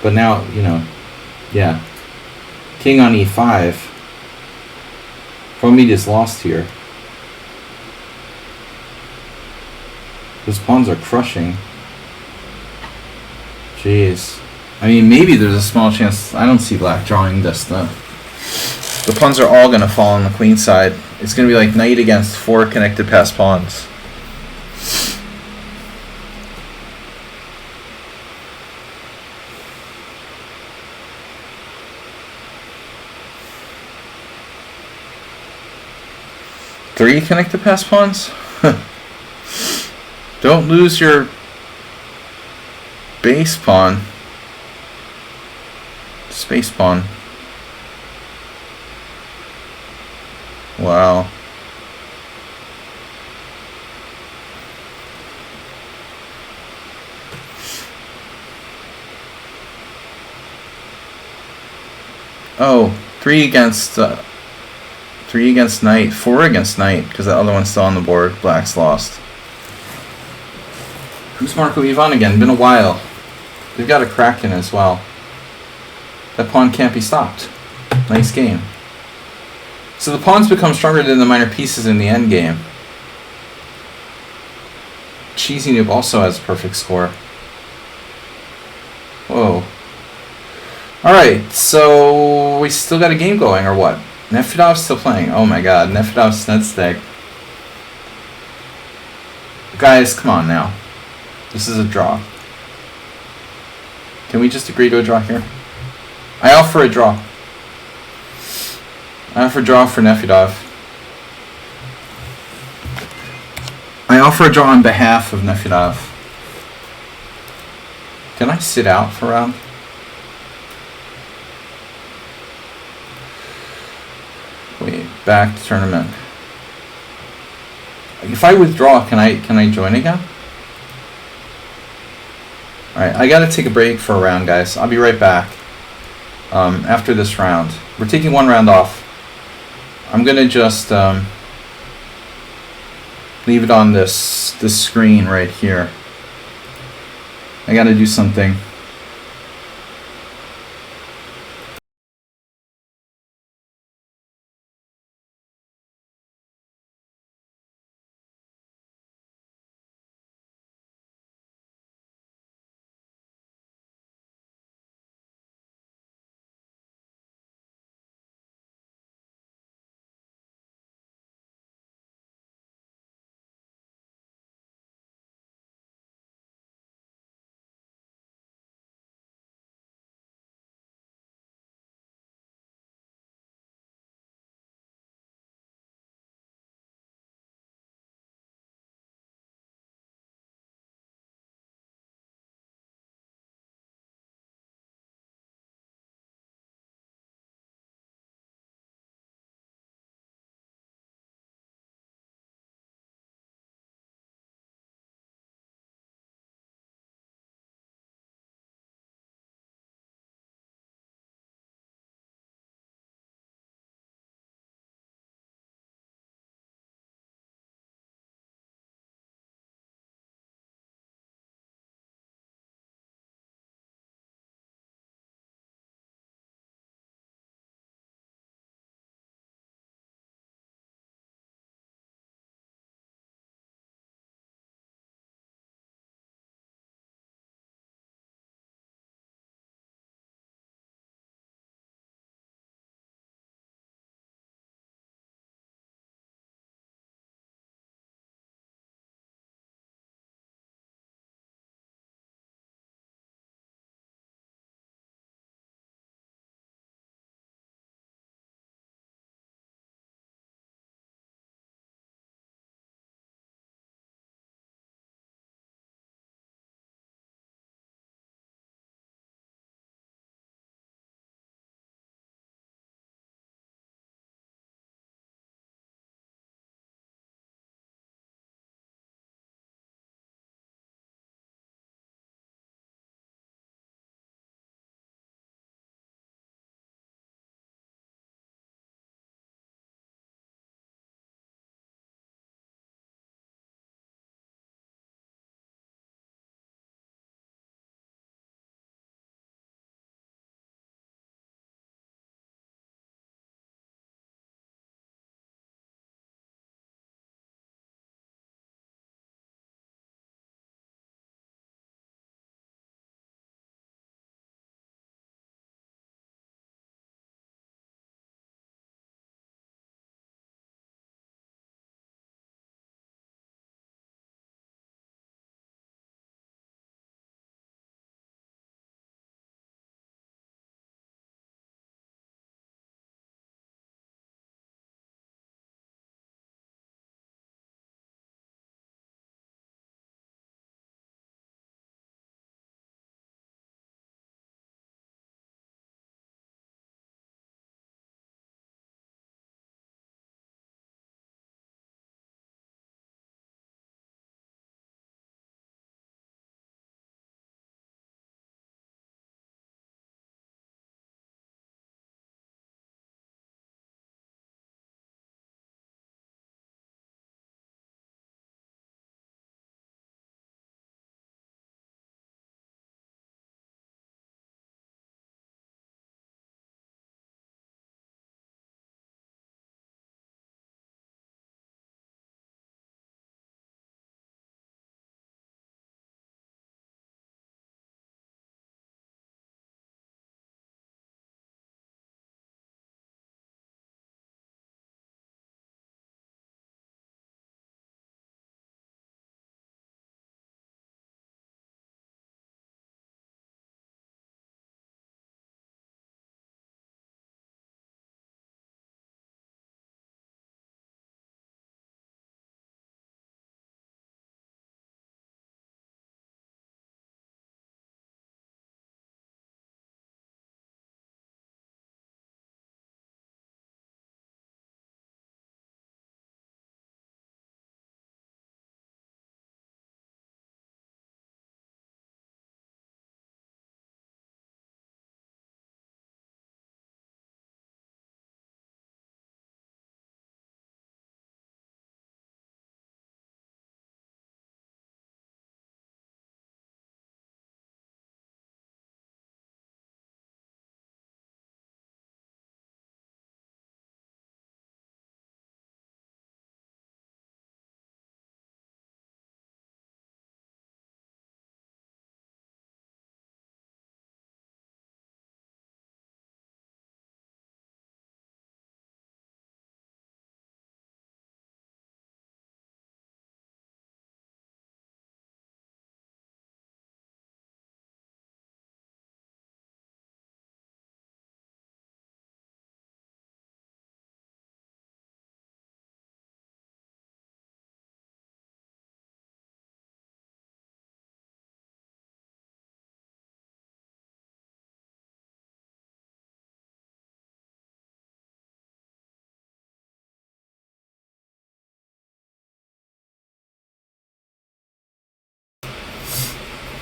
But now, you know, yeah. King on E5. Promete is lost here. Those pawns are crushing. Jeez. I mean, maybe there's a small chance. I don't see black drawing this, though. The pawns are all going to fall on the queen side. It's going to be like knight against 4 connected pass pawns. Three connected pass pawns? Don't lose your base pawn. Space pawn. Wow. Oh, 3 against 3 against knight, 4 against knight, because the other one's still on the board. Black's lost. Who's Marco Ivan again? Been a while. They've got a Kraken as well. That pawn can't be stopped. Nice game. So the pawns become stronger than the minor pieces in the end game. Cheesy Noob also has a perfect score. Whoa. Alright, so we still got a game going, or what? Nefedov's still playing. Oh my god, Nefedov's Snedsteg. Guys, come on now. This is a draw. Can we just agree to a draw here? I offer a draw. I offer a draw for Nefedov. I offer a draw on behalf of Nefedov. Can I sit out for a round? Wait, back to tournament. If I withdraw, can I join again? Alright, I gotta take a break for a round, guys. I'll be right back. After this round. We're taking 1 round off. I'm gonna just leave it on this screen right here. I gotta do something.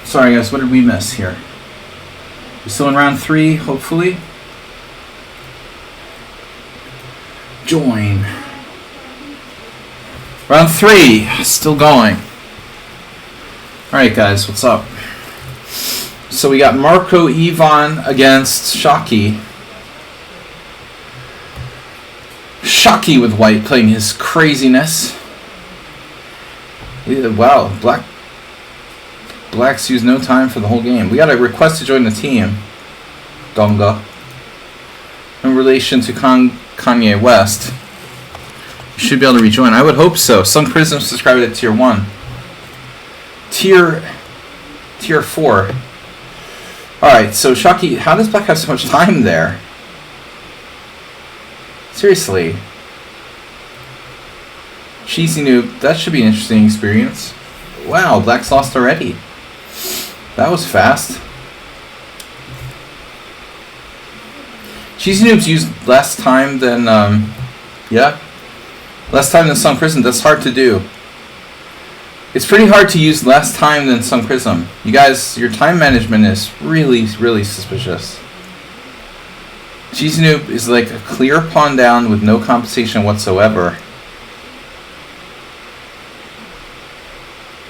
Sorry guys, what did we miss here? We're still in round 3, hopefully. Join. Round 3, still going. Alright guys, what's up? So we got Marco Ivan against Shockey. Shockey with white playing his craziness. Wow, Blacks use no time for the whole game. We got a request to join the team. Donga. In relation to Kanye West. You should be able to rejoin. I would hope so. Sun Prism subscribed at tier 1. Tier 4. Alright, so Shockey, how does Black have so much time there? Seriously. Cheesy Noob, that should be an interesting experience. Wow, Black's lost already. That was fast. Cheesy Noobs used less time than, yeah. Less time than Sun Prism. That's hard to do. It's pretty hard to use less time than Sun Prism. You guys, your time management is really, really suspicious. Cheesy Noob is like a clear pawn down with no compensation whatsoever.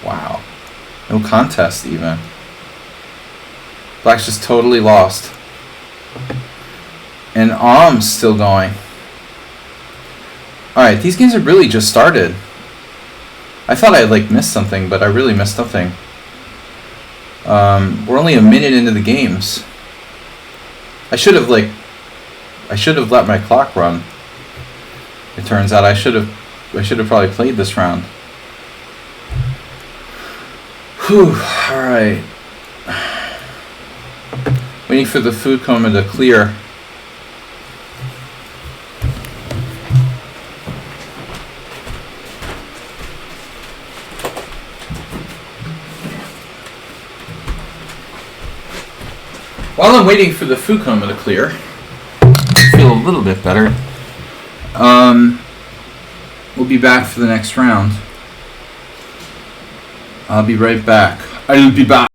Wow. No contest even. Black's just totally lost. And Ahm's still going. Alright, these games have really just started. I thought I like missed something, but I really missed something. We're only a minute into the games. I should have let my clock run. It turns out I should have probably played this round. Whew, alright. Waiting for the food coma to clear. While I'm waiting for the food coma to clear, I feel a little bit better. We'll be back for the next round. I'll be right back. I'll be back.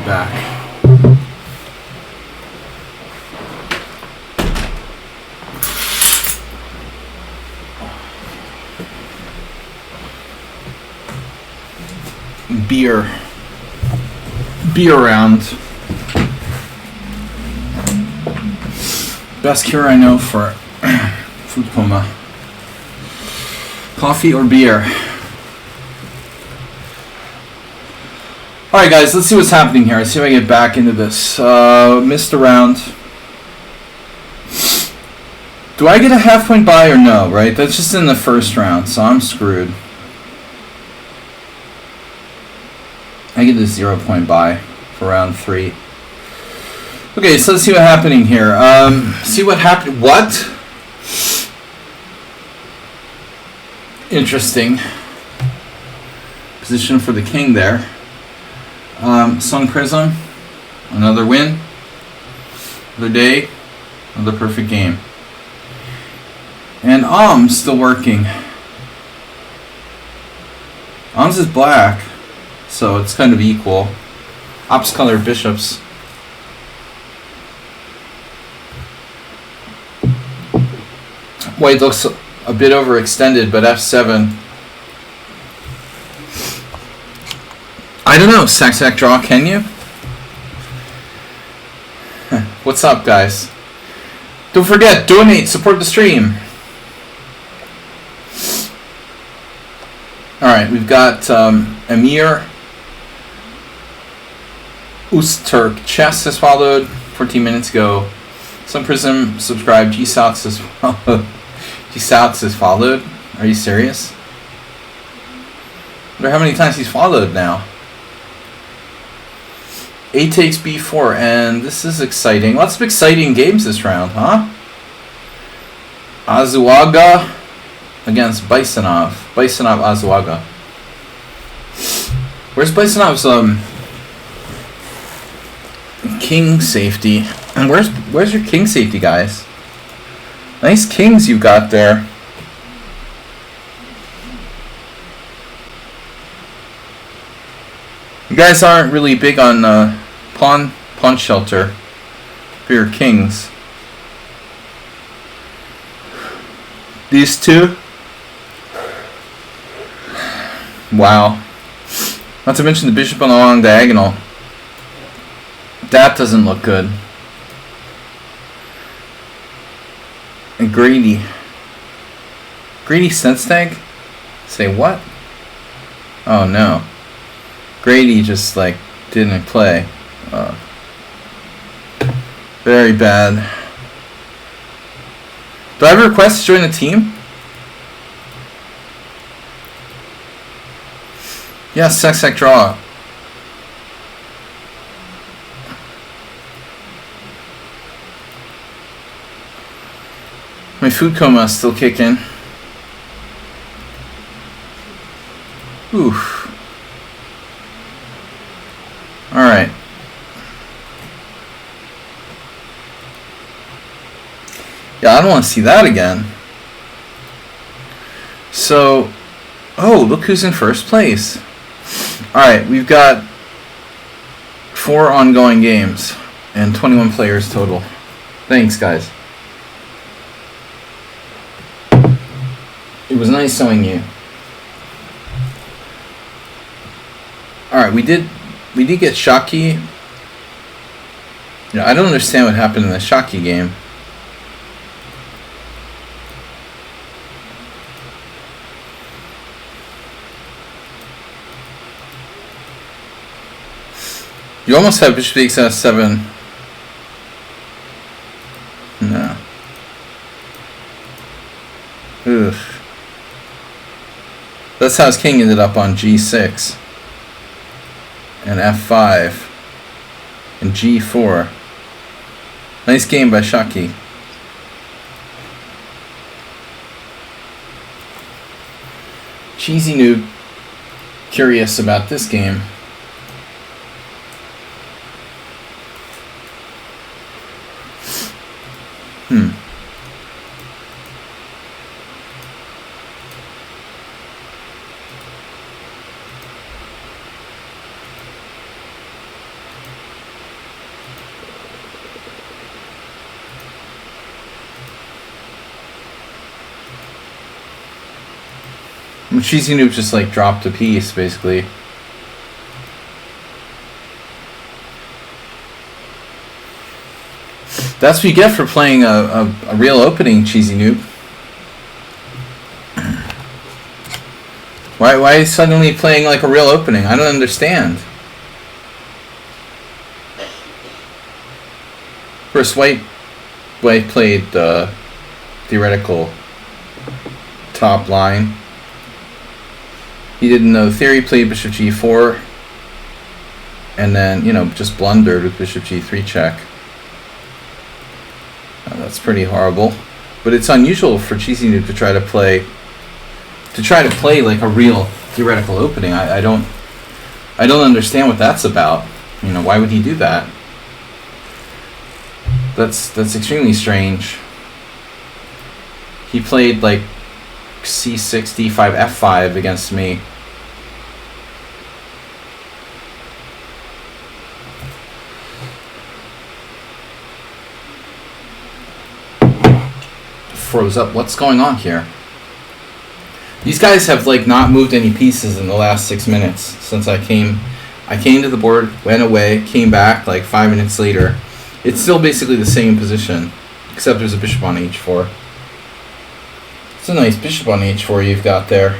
back. Beer round. Best cure I know for food coma. Coffee or beer? Alright guys, let's see what's happening here. Let's see if I get back into this. Missed a round. Do I get a half point buy or no, right? That's just in the first round, so I'm screwed. I get a 0 point buy for round 3. Okay, so let's see what's happening here. See what happened. What? Interesting. Position for the king there. Sun Prism. Another win. Another day. Another perfect game. And still working. Is black. So it's kind of equal. Opposite color bishops. White looks a bit overextended, but f7. I don't know, sack draw, can you? What's up, guys? Don't forget, donate, support the stream. Alright, we've got Emir Uzturk. Chess has followed 14 minutes ago. Sun Prism subscribed. G-Souths has followed. G-Souths has followed? Are you serious? I wonder how many times he's followed now. A takes B4, and this is exciting. Lots of exciting games this round, huh? Azuaga against Bisonov. Bisonov Azuaga. Where's Bisonov's king safety? And where's your king safety, guys? Nice kings you got there. You guys aren't really big on pawn shelter for your kings. These two. Wow. Not to mention the bishop on the long diagonal. That doesn't look good. And Grady sense tag? Say what? Oh no. Grady just like didn't play. Very bad. Do I have a request to join the team? Yeah, sack draw. My food coma is still kicking. Oof. Alright. Yeah, I don't want to see that again. So, oh, look who's in first place. Alright, we've got 4 ongoing games and 21 players total. Thanks, guys. It was nice knowing you. Alright, we did get Shockey. I don't understand what happened in the Shockey game. You almost have bishop takes f7. No. Oof. That's how his king ended up on g6. And f5. And g4. Nice game by Shockey. Cheesy noob. Curious about this game. Cheesy Noob just like dropped a piece, basically. That's what you get for playing a real opening, Cheesy Noob. Why are you suddenly playing like a real opening? I don't understand. First, White played the theoretical top line. He didn't know theory, played bishop g4, and then, you know, just blundered with bishop g3 check. That's pretty horrible. But it's unusual for Cheesy Noob to try to play like a real theoretical opening. I don't understand what that's about. You know, why would he do that? That's extremely strange. He played like c6, d5, f5 against me. Froze up. What's going on here? These guys have like not moved any pieces in the last 6 minutes since I came to the board, went away, came back like 5 minutes later. It's still basically the same position, except there's a bishop on h4. It's a nice bishop on h4 you've got there.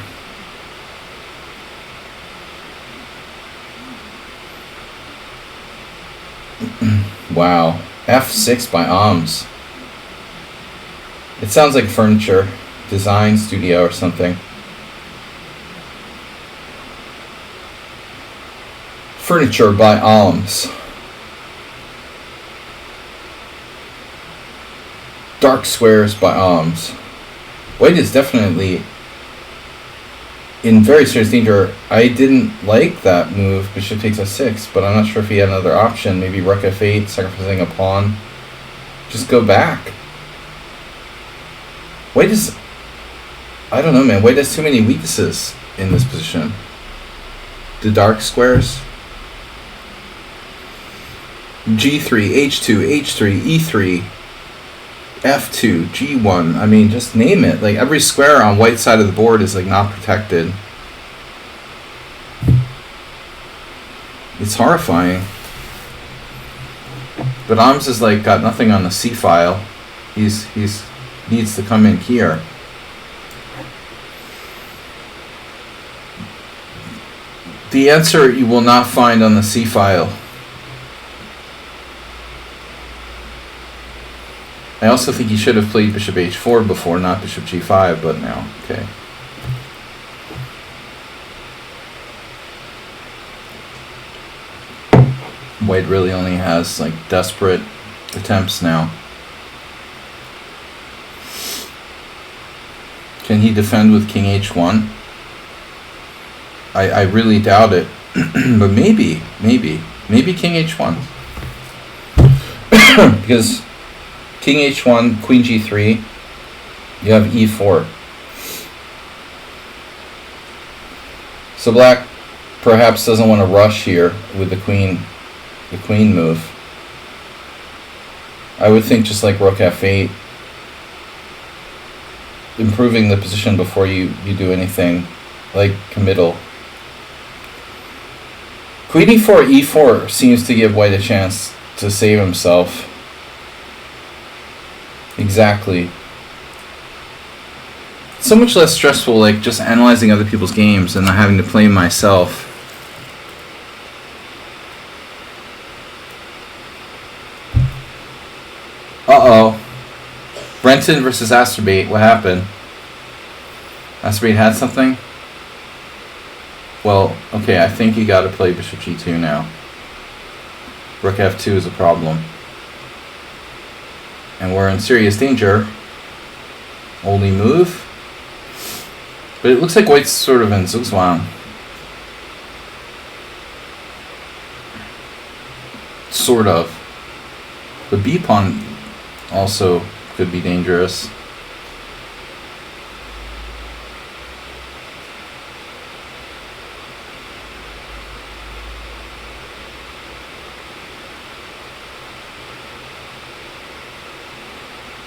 Wow. f6 by Ahms. It sounds like furniture design studio or something. Furniture by Ahms. Dark squares by Ahms. White is definitely in very serious danger. I didn't like that move, bishop takes f6, but I'm not sure if he had another option. Maybe rook f8, sacrificing a pawn. Just go back. White is... I don't know, man. White has too many weaknesses in this position. The dark squares. G3, H2, H3, E3, F2, G1. I mean, just name it. Like, every square on white side of the board is, like, not protected. It's horrifying. But Ahms is, like, got nothing on the C file. He's needs to come in here. The answer you will not find on the C file. I also think he should have played bishop h4 before, not bishop g5, but now, okay. White really only has like desperate attempts now. Can he defend with king h1? I really doubt it, but maybe king h1. Because king h1, queen g3, you have e4. So black perhaps doesn't want to rush here with the queen move. I would think just like rook f8, improving the position before you do anything like committal. Queen e4, e4 seems to give white a chance to save himself. Exactly. So much less stressful, like just analyzing other people's games and not having to play myself. Uh-oh. Brenton versus Asterbait. What happened? Asterbait had something? Well, okay, I think you gotta play bishop g2 now. Rook f2 is a problem. And we're in serious danger. Only move. But it looks like white's sort of in Zugzwang. Sort of. The b pawn also could be dangerous.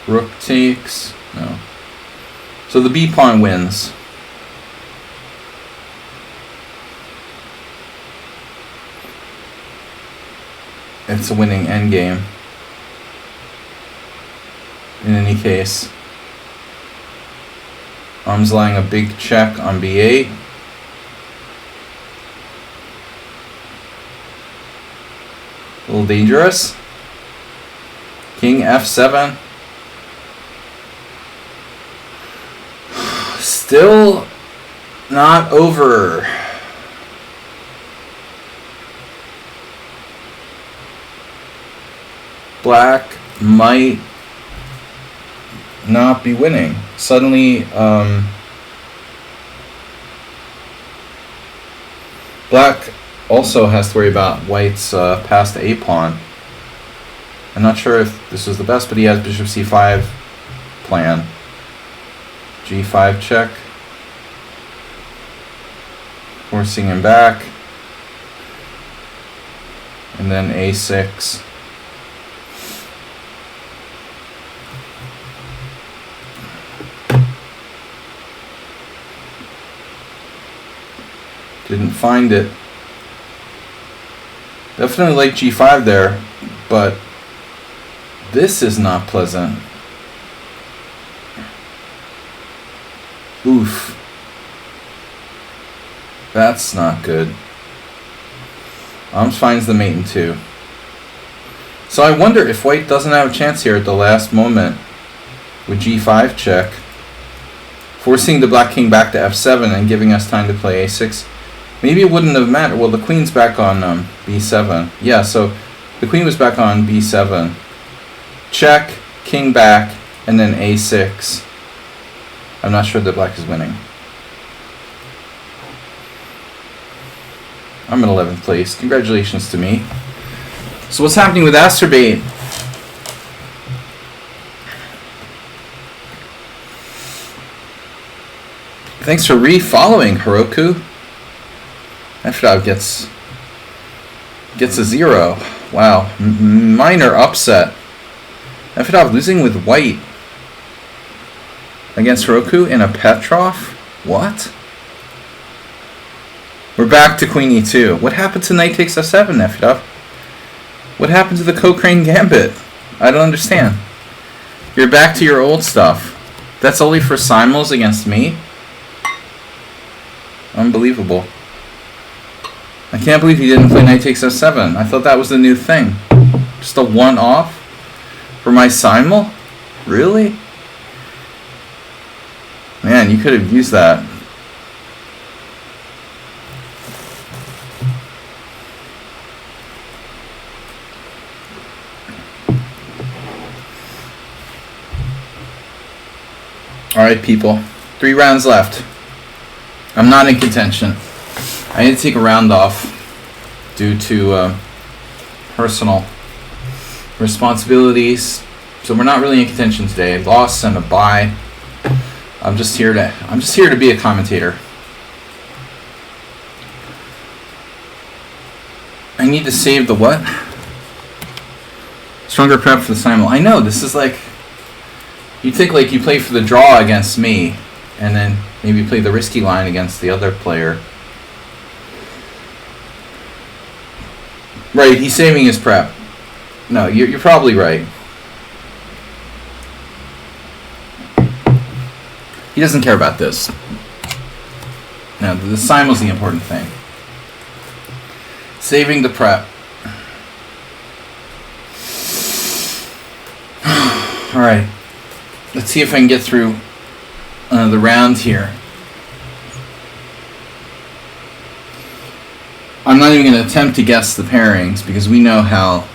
Rook takes. No. So the b pawn wins. it's a winning endgame. In any case, Arm's laying a big check on b8. A little dangerous. King f7. Still not over. Black might not be winning. Suddenly, Black also has to worry about White's past a pawn. I'm not sure if this was the best, but he has bishop c5 plan. g5 check. Forcing him back. And then a6. Didn't find it. Definitely like g5 there, but this is not pleasant. Oof. That's not good. Finds the mate in 2. So I wonder if White doesn't have a chance here at the last moment with g5 check, forcing the black king back to f7 and giving us time to play a6. Maybe it wouldn't have mattered. Well, the queen's back on b7. Yeah, so the queen was back on b7. Check, king back, and then a6. I'm not sure that black is winning. I'm in 11th place. Congratulations to me. So what's happening with Asterbate? Thanks for re-following, Heroku. F-Dog gets a 0. Wow. Minor upset. F-Dog losing with White against Heroku in a Petrov? What? We're back to Queen e2. What happened to knight takes f7, F-Dog? What happened to the Cochrane Gambit? I don't understand. You're back to your old stuff. That's only for simul's against me? Unbelievable. I can't believe you didn't play knight takes f7. I thought that was the new thing. Just a one-off for my simul? Really? Man, you could have used that. Alright, people. 3 rounds left. I'm not in contention. I need to take a round off due to personal responsibilities. So we're not really in contention today. Loss and a bye. I'm just here to be a commentator. I need to save the what? Stronger prep for the simul. I know, this is like, you think like you play for the draw against me, and then maybe play the risky line against the other player. Right, he's saving his prep. No, you're probably right. He doesn't care about this. No, the simul's the important thing. Saving the prep. Alright. Let's see if I can get through the round here. I'm not even going to attempt to guess the pairings because we know how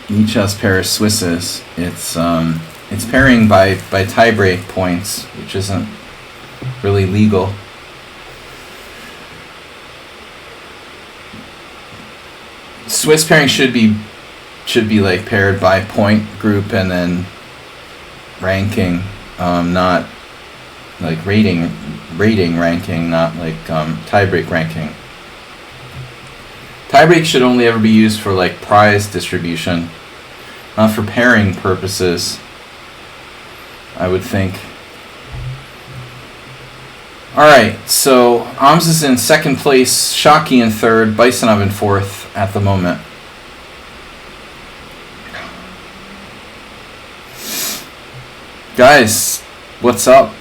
lichess pairs Swiss is. It's pairing by tiebreak points, which isn't really legal. Swiss pairing should be like paired by point group and then ranking, not like rating ranking, not like tiebreak ranking. Tiebreak should only ever be used for like prize distribution, not for pairing purposes, I would think. Alright, so Ams is in second place, Shockey in third, Bisonov in fourth at the moment. Guys, what's up?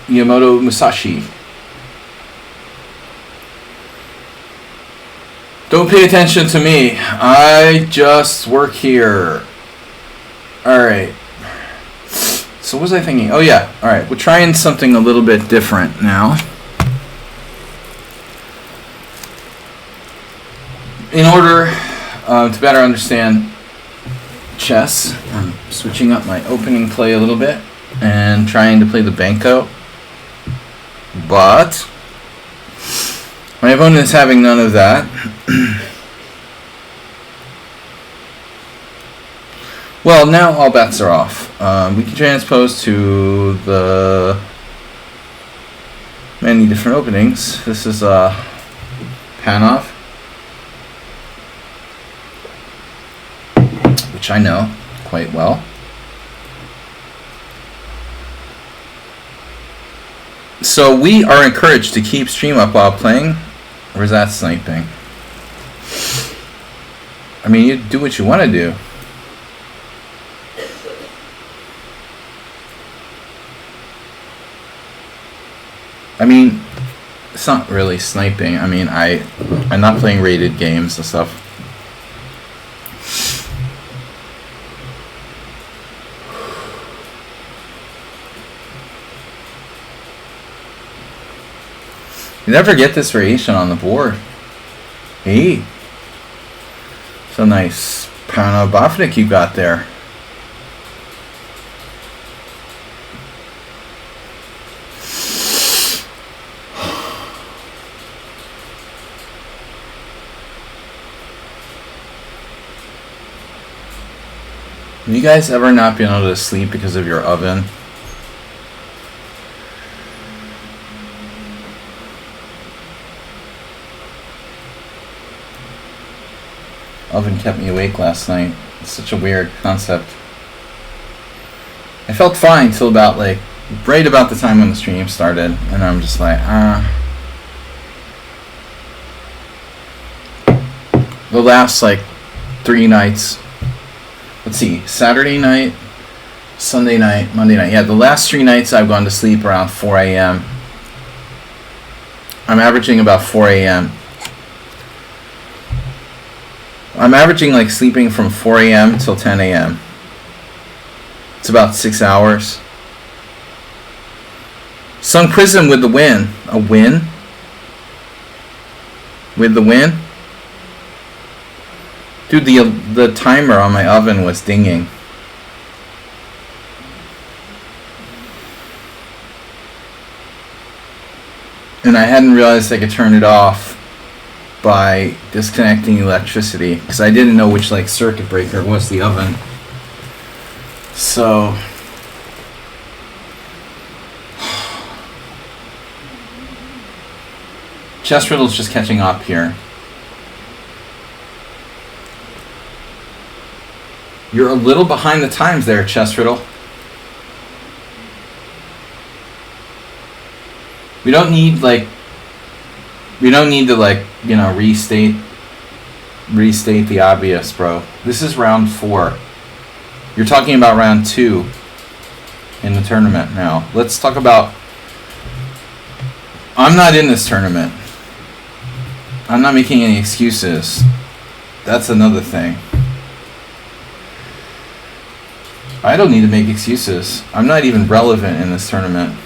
Yamamoto Musashi. Don't pay attention to me. I just work here. Alright. So what was I thinking? Oh yeah. Alright. We're trying something a little bit different now. In order to better understand chess, I'm switching up my opening play a little bit and trying to play the Banco. But my opponent is having none of that. Well, now all bets are off. We can transpose to the many different openings. This is Panov, which I know quite well. So we are encouraged to keep stream up while playing, or is that sniping? I mean, you do what you want to do. I mean, it's not really sniping. I mean, I'm not playing rated games and stuff. You never get this variation on the board. Hey. It's a nice Pawnda Rapid you got there. Have you guys ever not been able to sleep because of your oven? Oven kept me awake last night. It's such a weird concept. I felt fine till about right about the time when the stream started, and I'm just like, The last 3 nights. Let's see, Saturday night, Sunday night, Monday night. Yeah, the last 3 nights I've gone to sleep around 4 a.m. I'm averaging about 4 a.m. I'm averaging sleeping from 4 a.m. till 10 a.m. It's about 6 hours. Sun Prism with the win. A win? With the win? Dude, the timer on my oven was dinging. And I hadn't realized I could turn it off by disconnecting electricity, because I didn't know which circuit breaker was the oven. So Chess Riddle's just catching up here. You're a little behind the times there, Chess Riddle. We don't need to restate the obvious, bro. This is round 4. You're talking about round 2 in the tournament now. Let's talk about... I'm not in this tournament. I'm not making any excuses. That's another thing. I don't need to make excuses. I'm not even relevant in this tournament.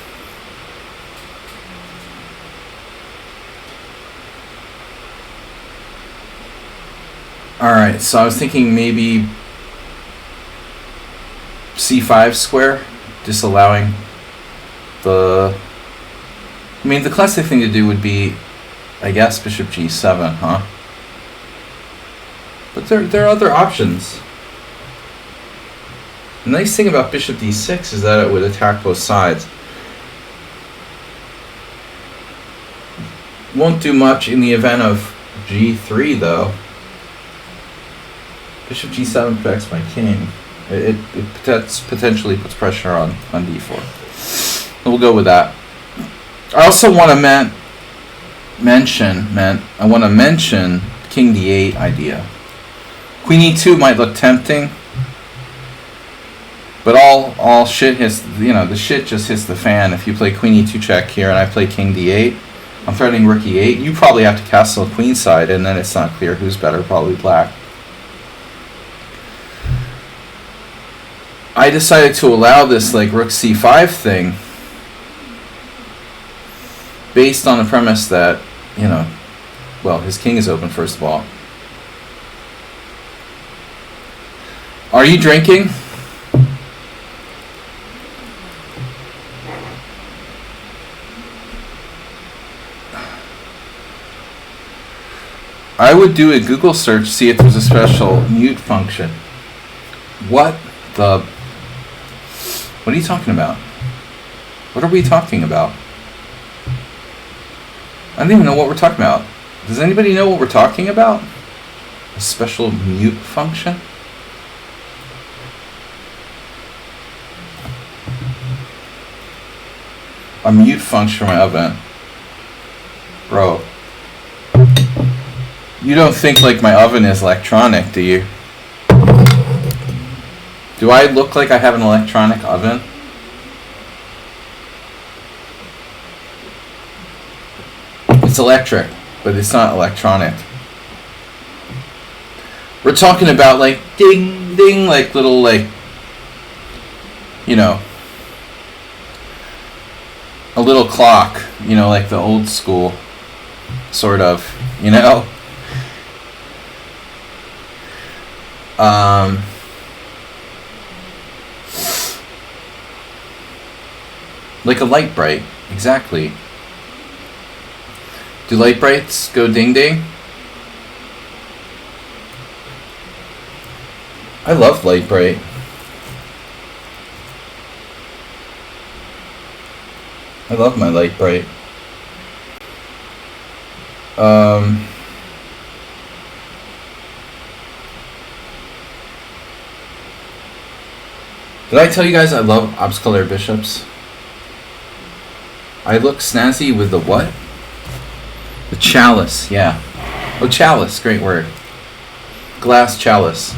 Alright, so I was thinking maybe c5 square, disallowing the... I mean, the classic thing to do would be, I guess, bishop g7, huh? But there are other options. The nice thing about bishop d6 is that it would attack both sides. Won't do much in the event of g3, though. Bishop g7 protects my king. It potentially puts pressure on d4. We'll go with that. I also want to mention king d8 idea. Queen e2 might look tempting, but all shit hits, the shit just hits the fan. If you play queen e2 check here and I play king d8, I'm threatening rook e8. You probably have to castle queenside, and then it's not clear who's better, probably black. I decided to allow this like rook c5 thing based on the premise that, well, his king is open first of all. Are you drinking? I would do a Google search, see if there's a special mute function. What are you talking about? What are we talking about? I don't even know what we're talking about. Does anybody know what we're talking about? A special mute function? A mute function for my oven. Bro. You don't think like my oven is electronic, do you? Do I look like I have an electronic oven? It's electric, but it's not electronic. We're talking about like ding ding, like little like, a little clock, like the old school sort of, like a light bright, exactly. Do light brights go ding ding? I love light bright. I love my light bright. Did I tell you guys I love obscure bishops? I look snazzy with the what? The chalice, yeah. Oh, chalice, great word. Glass chalice.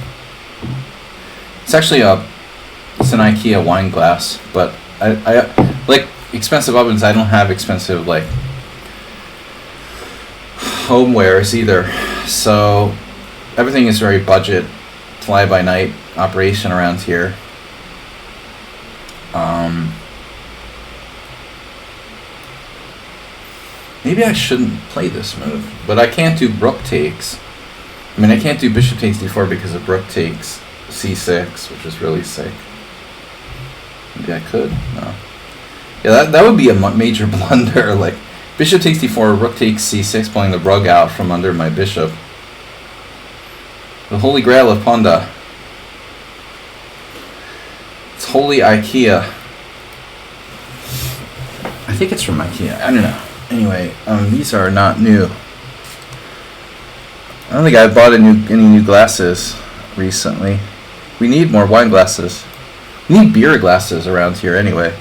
It's actually it's an IKEA wine glass, but I like expensive ovens. I don't have expensive like homewares either, so everything is very budget, fly by night operation around here. Maybe I shouldn't play this move, but I can't do rook takes. I mean, I can't do bishop takes d4 because of rook takes c6, which is really sick. Maybe I could. No. Yeah, that would be a major blunder. Like bishop takes d4, rook takes c6, pulling the rug out from under my bishop. The holy grail of Pawnda. It's holy IKEA. I think it's from IKEA. I don't know. Anyway, these are not new. I don't think I've bought any new glasses recently. We need more wine glasses. We need beer glasses around here anyway.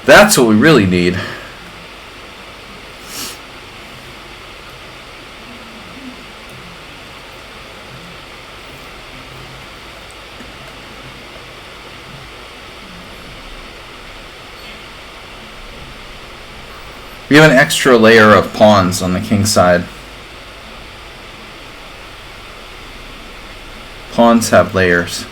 That's what we really need. We have an extra layer of pawns on the king side. Pawns have layers.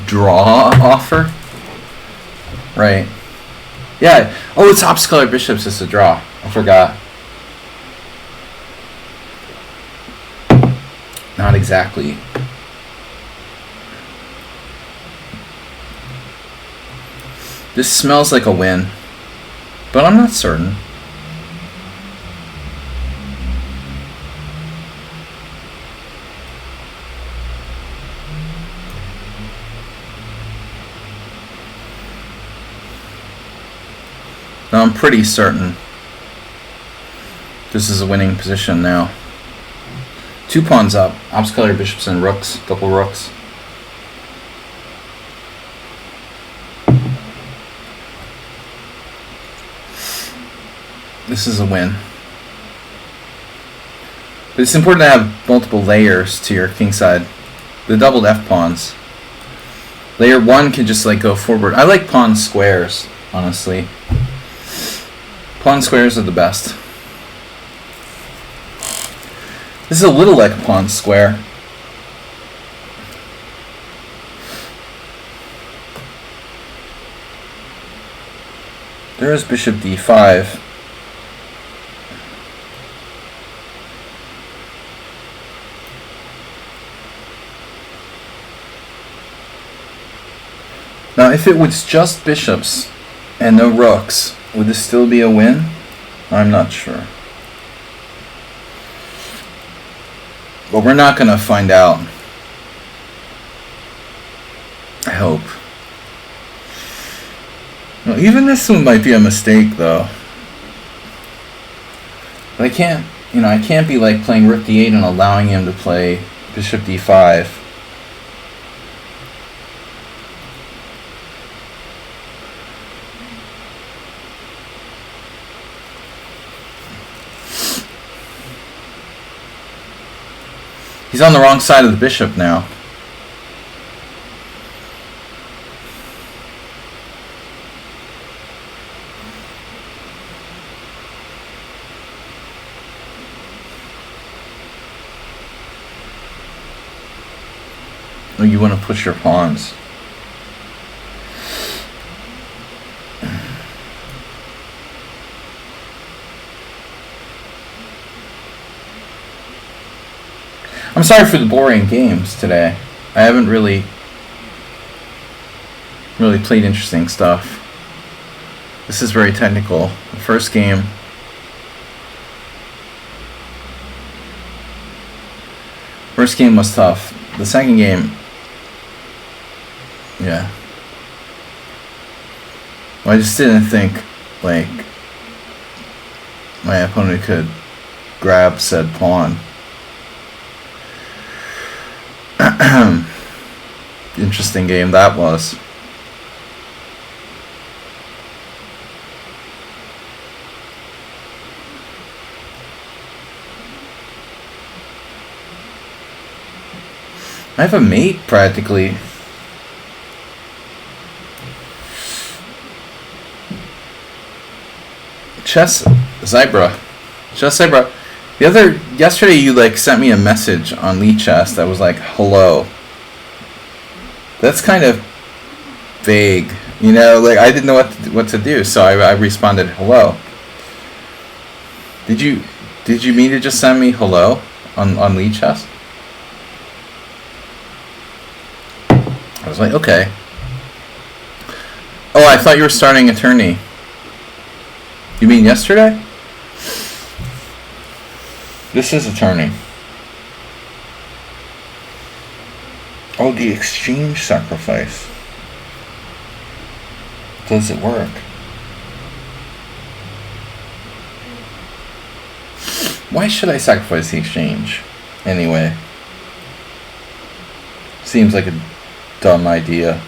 Draw offer? Right. Yeah. Oh, it's obscure bishops. It's a draw. I forgot. Not exactly. This smells like a win, but I'm not certain. No, I'm pretty certain this is a winning position now. 2 pawns up. Opposite color bishops and rooks. Double rooks. This is a win. But it's important to have multiple layers to your kingside. The doubled F pawns. Layer 1 can just like go forward. I like pawn squares, honestly. Pawn squares are the best. This is a little like a pawn square. There is bishop d5. Now, if it was just bishops and no rooks, would this still be a win? I'm not sure. But we're not going to find out. I hope. Well, even this one might be a mistake, though. But I can't, I can't be like playing rook d8 and allowing him to play bishop d5. He's on the wrong side of the bishop now. Oh, you want to push your pawns. I'm sorry for the boring games today. I haven't really played interesting stuff. This is very technical. The first game was tough. The second game, yeah. Well, I just didn't think like my opponent could grab said pawn. Interesting game that was. I have a mate practically. Chess Zebra. Yesterday you like sent me a message on lichess that was like hello. That's kind of vague, like I didn't know what to do, so I responded hello. Did you mean to just send me hello on lichess? I was like, okay. Oh, I thought you were starting a tourney. You mean yesterday? This is a tourney. Oh, the exchange sacrifice. Does it work? Why should I sacrifice the exchange? Anyway. Seems like a dumb idea.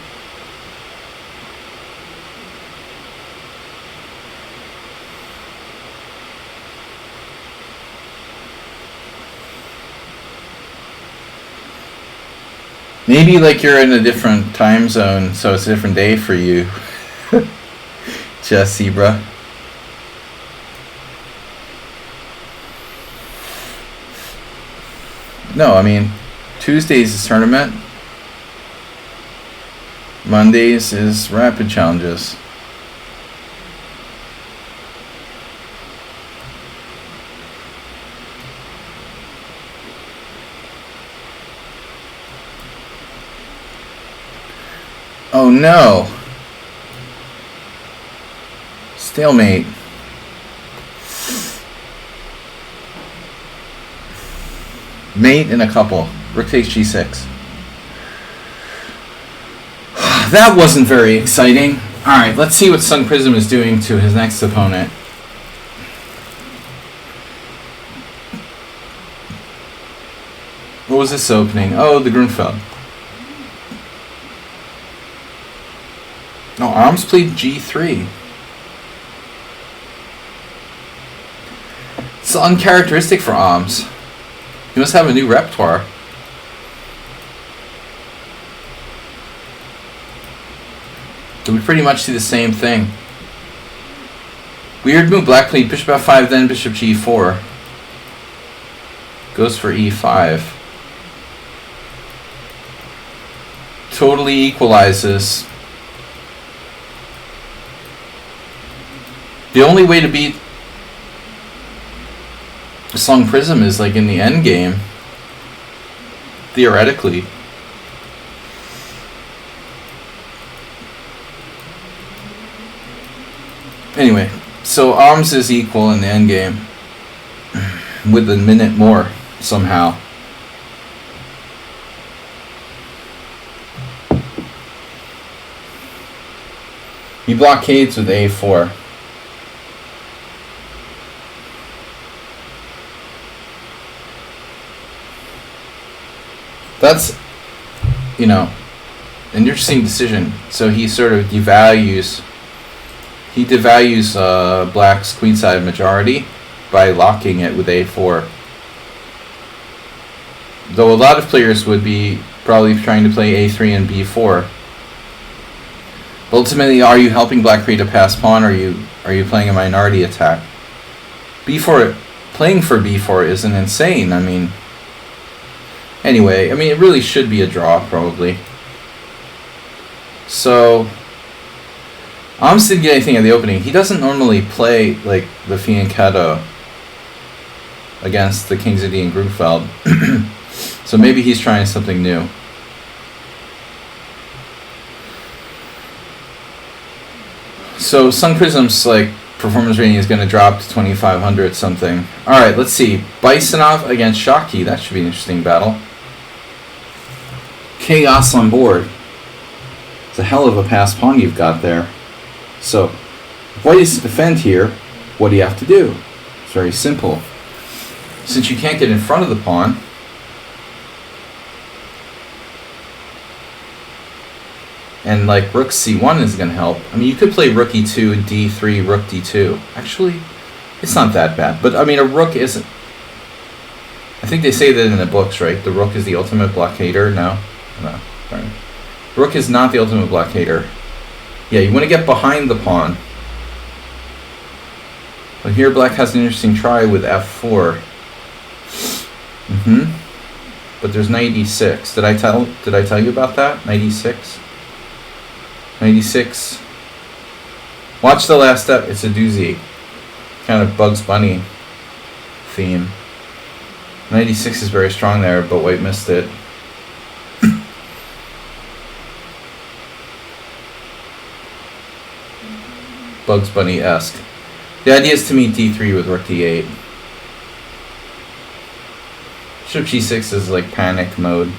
Maybe like you're in a different time zone, so it's a different day for you. Just zebra. No, I mean, Tuesdays is tournament. Mondays is rapid challenges. Oh no. Stalemate. Mate in a couple. Rook takes g6. That wasn't very exciting. Alright, let's see what Sun Prism is doing to his next opponent. What was this opening? Oh, the Grunfeld. No, Arms played G3. It's uncharacteristic for Arms. He must have a new repertoire. We pretty much see the same thing. Weird move. Black played bishop f5, then bishop g4. Goes for e5. Totally equalizes. The only way to beat Sun Prism is like in the end game. Theoretically. Anyway, so Arms is equal in the end game with a minute more somehow. He blockades with a4. That's, you know, an interesting decision. So he sort of devalues Black's queenside majority by locking it with a4. Though a lot of players would be probably trying to play a3 and b4. But ultimately, are you helping Black create a pass pawn, or are you playing a minority attack? B4, playing for b4 isn't insane. I mean, anyway, it really should be a draw probably. So Arms didn't get anything at the opening. He doesn't normally play like the Fianchetto against the King's Indian Grunfeld. So maybe he's trying something new. So Sun Prism's like performance rating is going to drop to 2,500 something. All right, let's see. Bisonov against Shaki. That should be an interesting battle. Chaos on board. It's a hell of a pass pawn you've got there. So, if White is to defend here, what do you have to do? It's very simple. Since you can't get in front of the pawn, and like rook c1 is going to help. You could play rook e2, d3, rook d2. Actually, it's not that bad. But a rook isn't. I think they say that in the books, right? The rook is the ultimate blockader. No, sorry. Rook is not the ultimate blockader. Yeah, you want to get behind the pawn. But here Black has an interesting try with f4. But there's knight e6. Did I tell you about that? Knight e6. Knight e6. Watch the last step. It's a doozy. Kind of Bugs Bunny theme. Knight e6 is very strong there, but White missed it. Bugs Bunny-esque. The idea is to meet d3 with rook d8. Bishop g6 is like panic mode.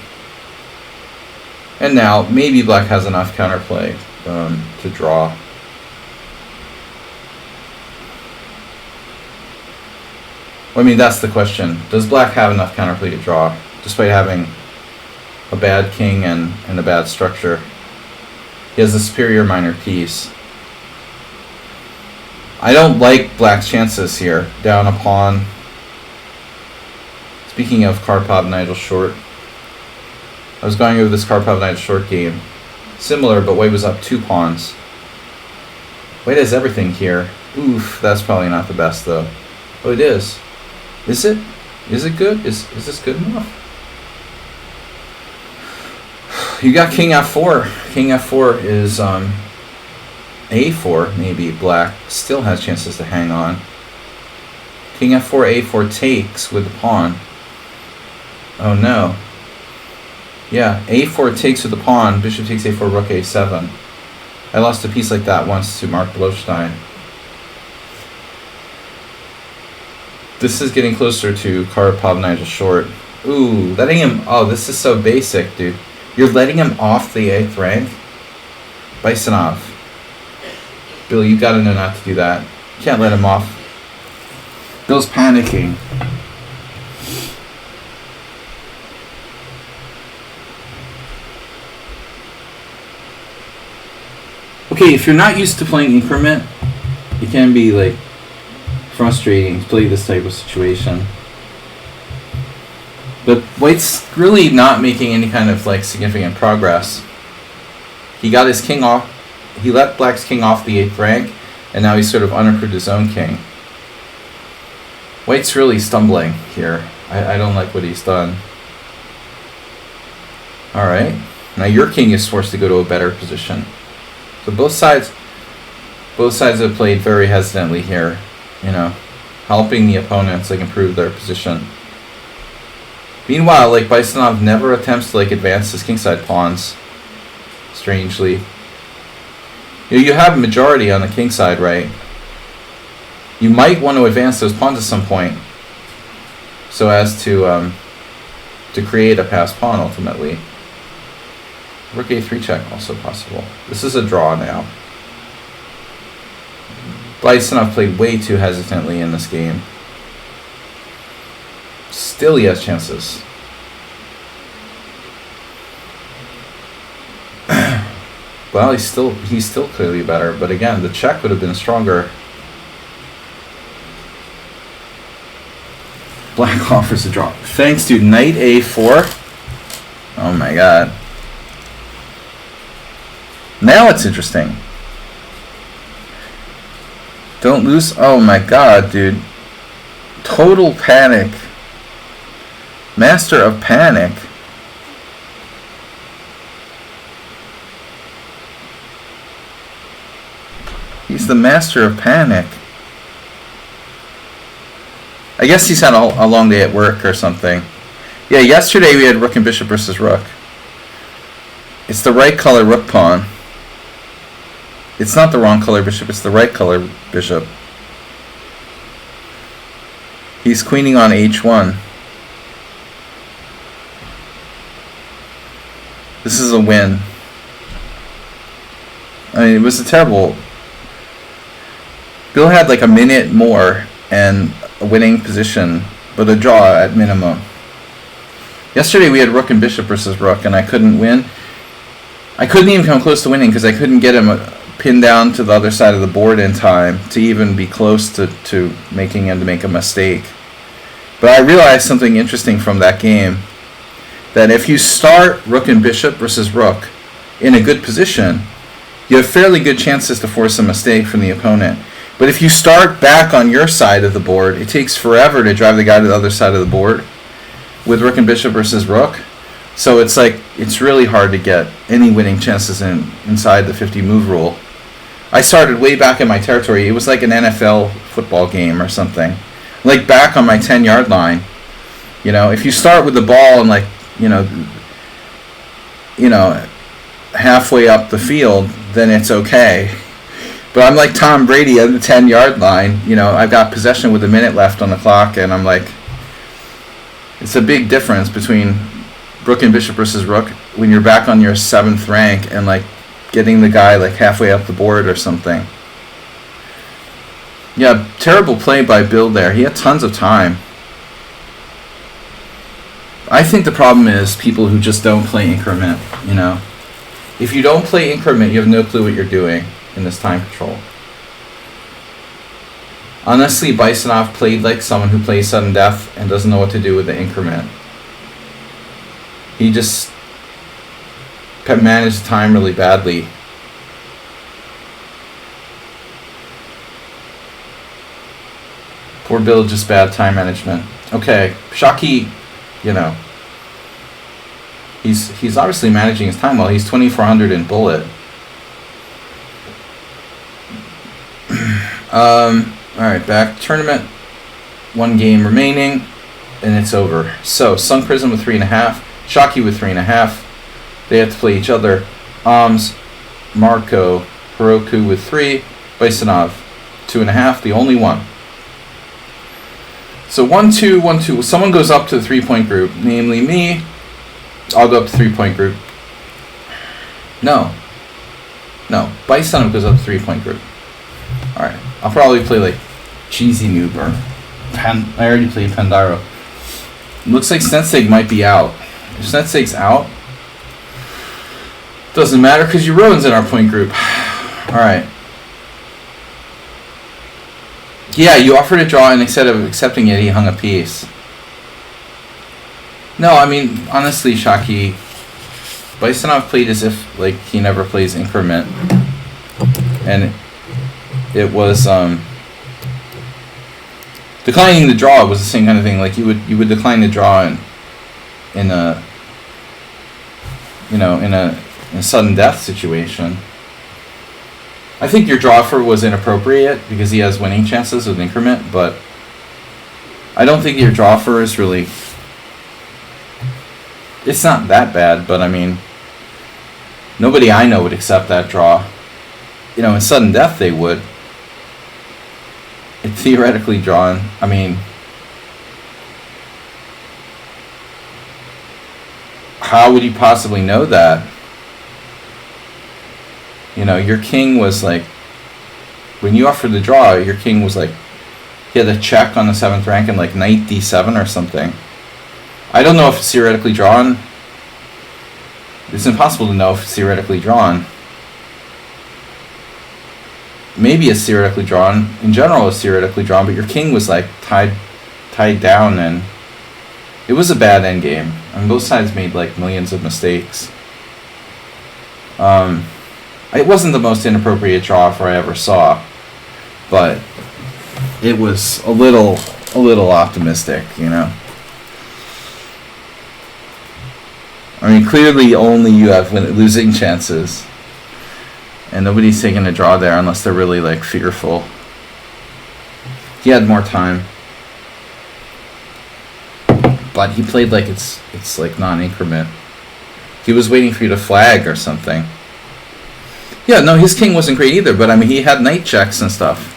And now, maybe Black has enough counterplay to draw. That's the question. Does Black have enough counterplay to draw, despite having a bad king and a bad structure? He has a superior minor piece. I don't like Black's chances here. Down a pawn. Speaking of Karpov Nigel Short, I was going over this Karpov Nigel Short game. Similar, but White was up 2 pawns. White has everything here. Oof, that's probably not the best though. Oh, it is. Is it? Is it good? Is this good enough? You got King f4. King f4 is a4, maybe Black still has chances to hang on. King f4, a4 takes with the pawn. Oh no. Yeah, a4 takes with the pawn, bishop takes a4, rook a7. I lost a piece like that once to Mark Blostein. This is getting closer to Karpov Nigel Short. Ooh, letting him... Oh, this is so basic, dude. You're letting him off the 8th rank? Bisonov. Bill, you gotta know not to do that. You can't let him off. Bill's panicking. Okay, if you're not used to playing increment, it can be like frustrating to play this type of situation. But White's really not making any kind of like significant progress. He got his king off. He let Black's king off the 8th rank, and now he's sort of unimproved his own king. White's really stumbling here. I don't like what he's done. Alright. Now your king is forced to go to a better position. So both sides have played very hesitantly here, you know, helping the opponents like improve their position. Meanwhile, like Bisonov never attempts to like advance his kingside pawns. Strangely. You have a majority on the king side, right? You might want to advance those pawns at some point so as to create a passed pawn ultimately. Rook a3 check also possible. This is a draw now. Bisonov played way too hesitantly in this game. Still he has chances. Well, he's still clearly better, but again, the check would have been stronger. Black offers a draw. Thanks, dude. Knight a4. Oh my god. Now it's interesting. Don't lose. Oh my god, dude. Total panic. Master of panic. He's the master of panic. I guess he's had a long day at work or something. Yeah, yesterday we had rook and bishop versus rook. It's the right color rook pawn. It's not the wrong color bishop, it's the right color bishop. He's queening on h1. This is a win. I mean, it was a terrible... Bill had like a minute more and a winning position, but a draw at minimum. Yesterday we had rook and bishop versus rook, and I couldn't win. I couldn't even come close to winning because I couldn't get him pinned down to the other side of the board in time to even be close to making him to make a mistake. But I realized something interesting from that game, that if you start rook and bishop versus rook in a good position, you have fairly good chances to force a mistake from the opponent. But if you start back on your side of the board, it takes forever to drive the guy to the other side of the board with rook and bishop versus rook. So it's like, it's really hard to get any winning chances inside the 50 move rule. I started way back in my territory. It was like an NFL football game or something. Like back on my 10-yard line. You know, if you start with the ball and like, you know, halfway up the field, then it's okay. But I'm like Tom Brady at the 10-yard line. You know, I've got possession with a minute left on the clock, and I'm like, it's a big difference between rook and bishop versus rook when you're back on your 7th rank and like getting the guy like halfway up the board or something. Yeah, terrible play by Bill there. He had tons of time. I think the problem is people who just don't play increment, you know. If you don't play increment, you have no clue what you're doing in this time control. Honestly, Bisonov played like someone who plays sudden death and doesn't know what to do with the increment. He just managed time really badly. Poor Bill, just bad time management. Okay, Shockey, you know, he's obviously managing his time well. He's 2,400 in bullet. Alright, back tournament. 1 game remaining, and it's over. So, Sun Prism with 3.5, Shockey with 3.5. They have to play each other. Marco, Heroku with 3, Bisonov 2.5, the only one. So 1-2, 1-2. Someone goes up to the 3-point group, namely me. I'll go up to 3-point group. No, Bisonov goes up to 3-point group. Alright, I'll probably play like Cheesy Noob or I already played Pandaro. Looks like Sensei might be out. If Sensei's out, doesn't matter because Euron's in our point group. Alright. Yeah, you offered a draw and instead of accepting it, he hung a piece. No, I mean, honestly, Shaki, Bysonov played as if like he never plays increment. And it was declining the draw was the same kind of thing. Like you would decline the draw in a sudden death situation. I think your draw offer was inappropriate because he has winning chances with increment, but I don't think your draw offer is really. It's not that bad, but I mean, nobody I know would accept that draw. In sudden death they would. It's theoretically drawn. I mean, how would you possibly know that? Your king was like, when you offered the draw, your king was like, he had a check on the 7th rank and like knight d7 or something. I don't know if it's theoretically drawn. It's impossible to know if it's theoretically drawn. Maybe it's theoretically drawn. In general, it's theoretically drawn, but your king was like tied down, and it was a bad endgame. I mean, both sides made like millions of mistakes. It wasn't the most inappropriate draw offer I ever saw, but it was a little optimistic, I mean, clearly only you have losing chances. And nobody's taking a draw there unless they're really like fearful. He had more time, but he played like it's like non-increment. He was waiting for you to flag or something. Yeah, no, his king wasn't great either, but I mean he had knight checks and stuff.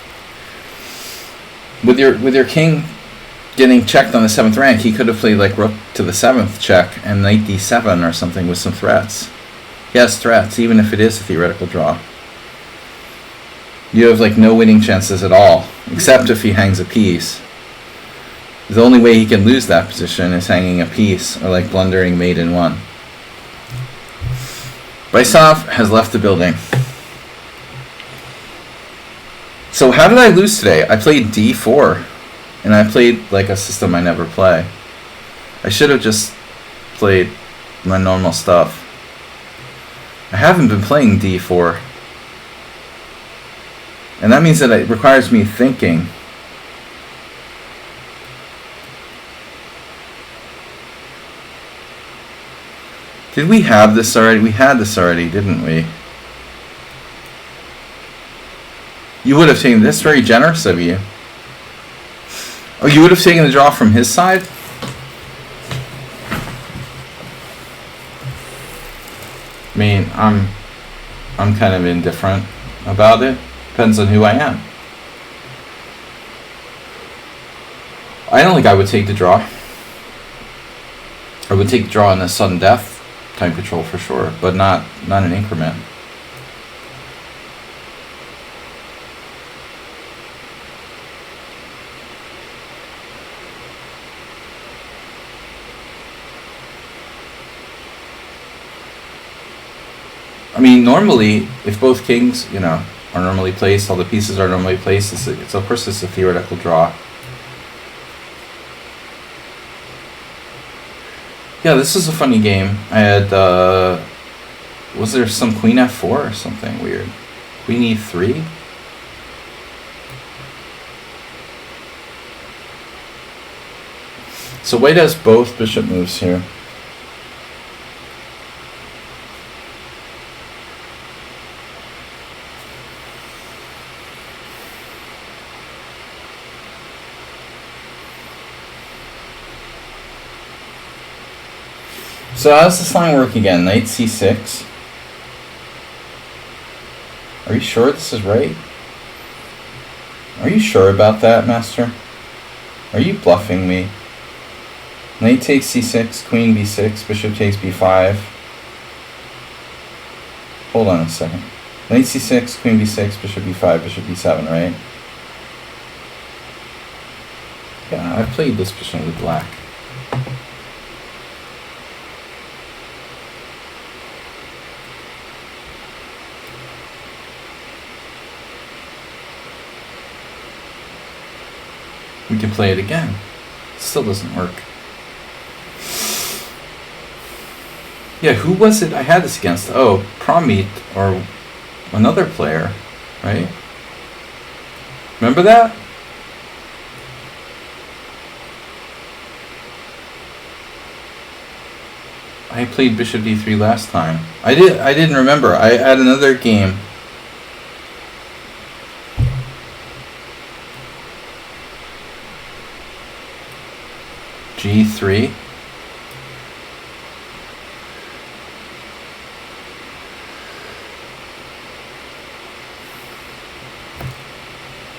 With your king getting checked on the 7th rank, he could have played like rook to the 7th check and knight d7 or something with some threats. He has threats, even if it is a theoretical draw. You have like no winning chances at all, except if he hangs a piece. The only way he can lose that position is hanging a piece or like blundering mate in 1. Bysov has left the building. So how did I lose today? I played d4, and I played like a system I never play. I should have just played my normal stuff. I haven't been playing d4. And that means that it requires me thinking. Did we have this already? We had this already, didn't we? You would have taken this. Very generous of you. Oh, you would have taken the draw from his side? I mean, I'm kind of indifferent about it. Depends on who I am. I don't think I would take the draw. I would take the draw in a sudden death time control for sure, but not an increment. I mean, normally, if both kings, are normally placed, all the pieces are normally placed, it's of course it's a theoretical draw. Yeah, this is a funny game. I had, was there some queen f4 or something weird? Queen e3? So white has both bishop moves here. So how does this line work again? Knight c6. Are you sure this is right? Are you sure about that, Master? Are you bluffing me? Knight takes c6, queen b6, bishop takes b5. Hold on a second. Knight c6, queen b6, bishop b5, bishop b7, right? Yeah, I've played this position with black. We can play it again. Still doesn't work. Yeah, who was it I had this against? Oh, Promit or another player, right? Remember that? I played bishop d3 last time. I didn't remember. I had another game. g3.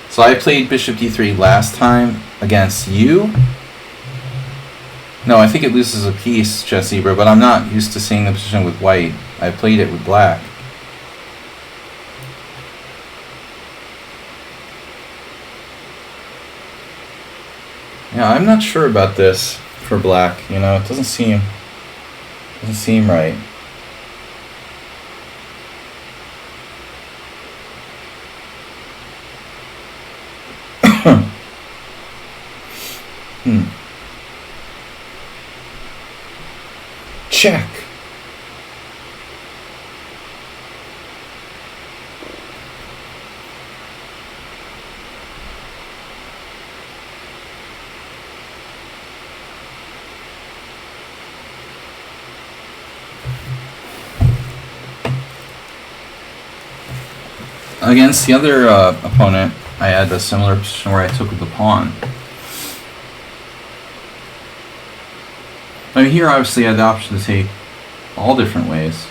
So I played bishop d3 last time against you. No, I think it loses a piece, Chess Zebra, but I'm not used to seeing the position with white. I played it with black. Yeah, I'm not sure about this for black. You know, it doesn't seem right. Check. Against the other opponent, I had a similar position where I took with the pawn. I mean, here obviously I had the option to take all different ways.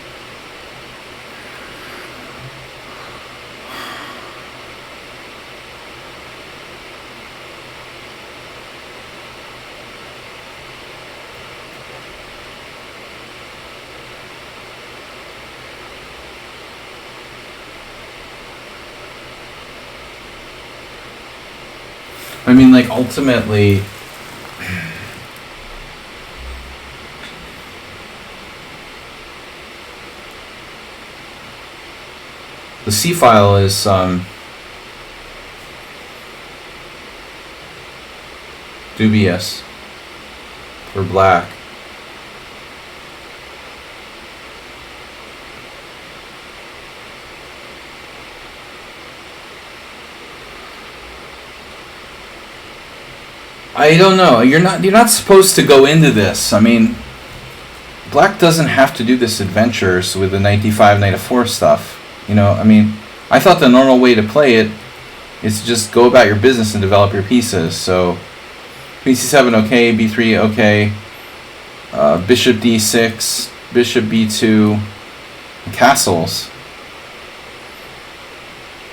I mean, like, ultimately, the C file is dubious for black. I don't know. You're not supposed to go into this. I mean, black doesn't have to do this adventures with the knight d5, knight f4 stuff. You know, I mean, I thought the normal way to play it is to just go about your business and develop your pieces. So, queen c7, okay, b3, okay, bishop d6, bishop b2, castles.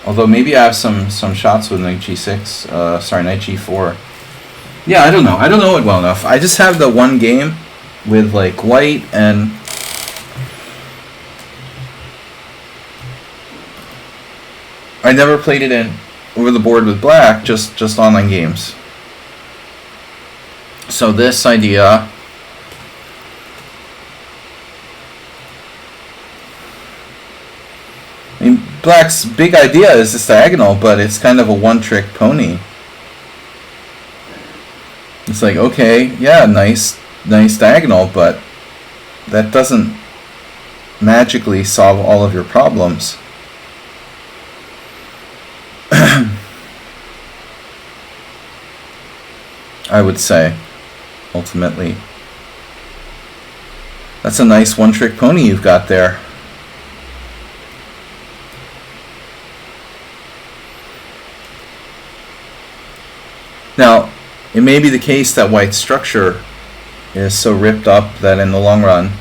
Although maybe I have some shots with knight g6, knight g4. Yeah, I don't know. I don't know it well enough. I just have the one game with, like, white, and I never played it in over the board with black, just online games. So this idea, I mean, black's big idea is this diagonal, but it's kind of a one-trick pony. It's like, okay, yeah, nice diagonal, but that doesn't magically solve all of your problems. I would say, ultimately. That's a nice one-trick pony you've got there. Now, it may be the case that white's structure is so ripped up that in the long run,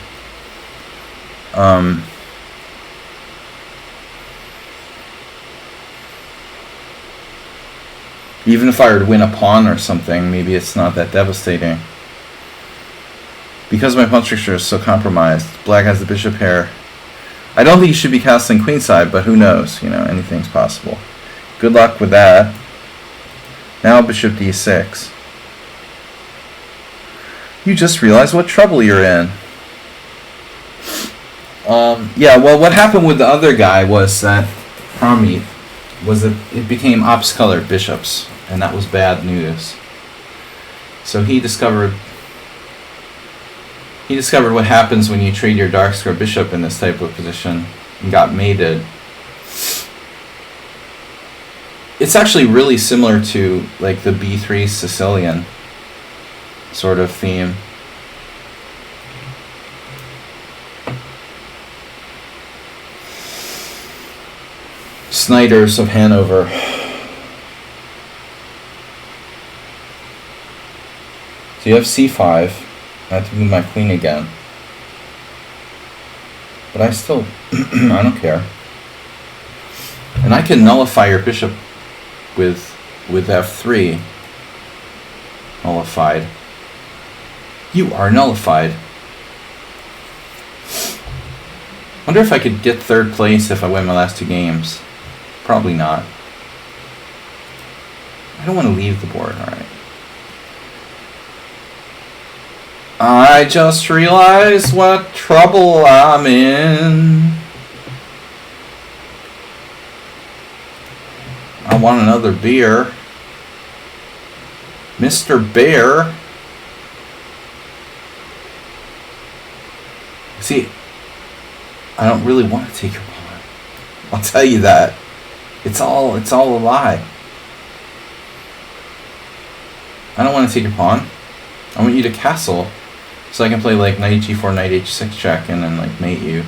even if I were to win a pawn or something, maybe it's not that devastating. Because my pawn structure is so compromised, black has the bishop pair. I don't think you should be castling queenside, but who knows? You know, anything's possible. Good luck with that. Now bishop d6. You just realized what trouble you're in. Yeah, well, what happened with the other guy was that Pramit was that it became ops-colored bishops, and that was bad news. So he discovered what happens when you trade your dark square bishop in this type of position and got mated. It's actually really similar to like the b3 Sicilian sort of theme. Snyders of Hanover. So you have c5. I have to move my queen again. But I still, I don't care. And I can nullify your bishop with f3. Nullified. You are nullified. Wonder if I could get third place if I win my last two games. Probably not. I don't want to leave the board, alright. I just realized what trouble I'm in. I want another beer. Mr. Bear. See, I don't really want to take your pawn. I'll tell you that. It's all a lie. I don't want to take your pawn. I want you to castle so I can play like knight g4, knight h6 check and then like mate you.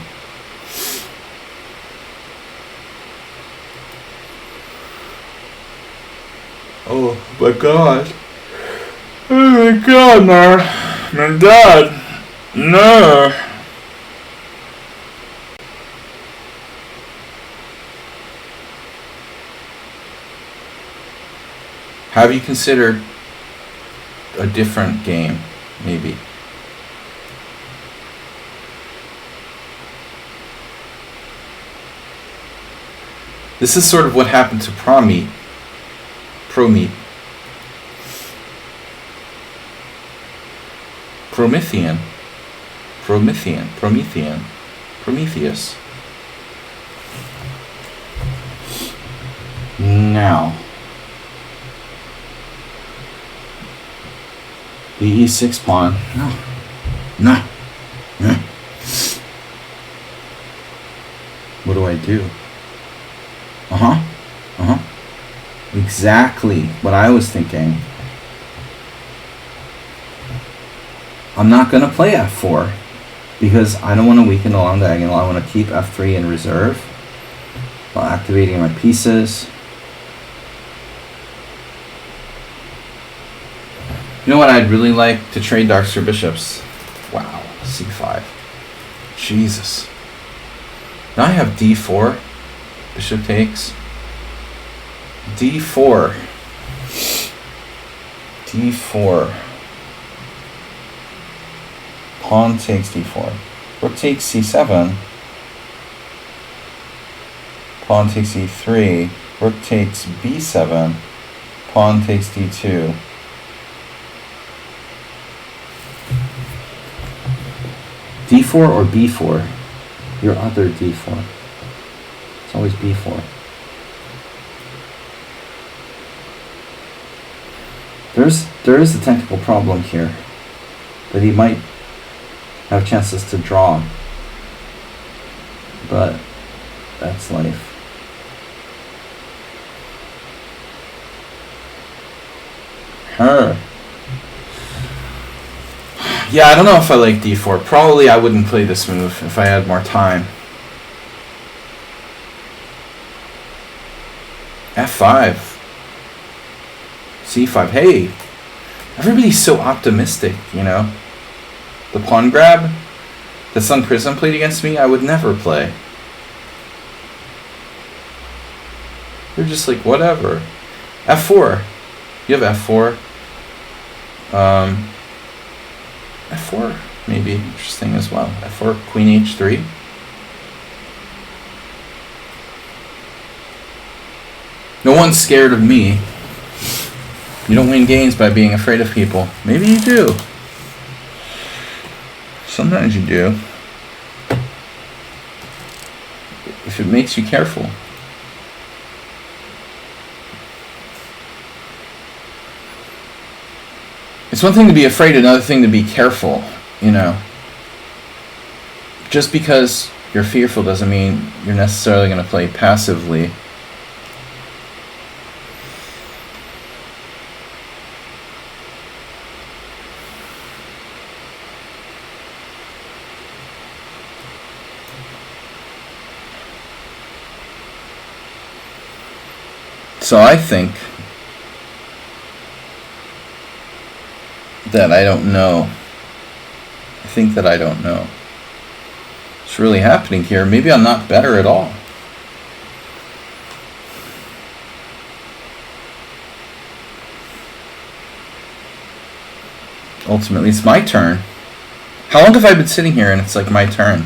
Oh my god. Oh my god, no. My dad. No. Have you considered a different game, maybe? This is sort of what happened to Promethean. Prometheus. Now, the e6 pawn. No. What do I do? Exactly what I was thinking. I'm not going to play f4 because I don't want to weaken the long diagonal. I want to keep f3 in reserve while activating my pieces. You know what I'd really like to trade dark square bishops? Wow, c5. Jesus. Now I have d4. Bishop takes. d4. d4. Pawn takes d4. Rook takes c7. Pawn takes e3. Rook takes b7. Pawn takes d2. d4 or b4? Your other d4. It's always b4. There is a technical problem here that he might have chances to draw, but that's life. Yeah, I don't know if I like d4. Probably I wouldn't play this move if I had more time. f5. c5. Hey, everybody's so optimistic, you know. The pawn grab that Sun Prism played against me, I would never play. They're just like, whatever. f4. You have f4. F4 may be interesting as well. f4, queen h3. No one's scared of me. You don't win games by being afraid of people. Maybe you do. Sometimes you do. If it makes you careful. It's one thing to be afraid, another thing to be careful, you know. Just because you're fearful doesn't mean you're necessarily going to play passively. So I think that I don't know. I think that I don't know. What's really happening here? Maybe I'm not better at all. Ultimately, it's my turn. How long have I been sitting here and it's like my turn?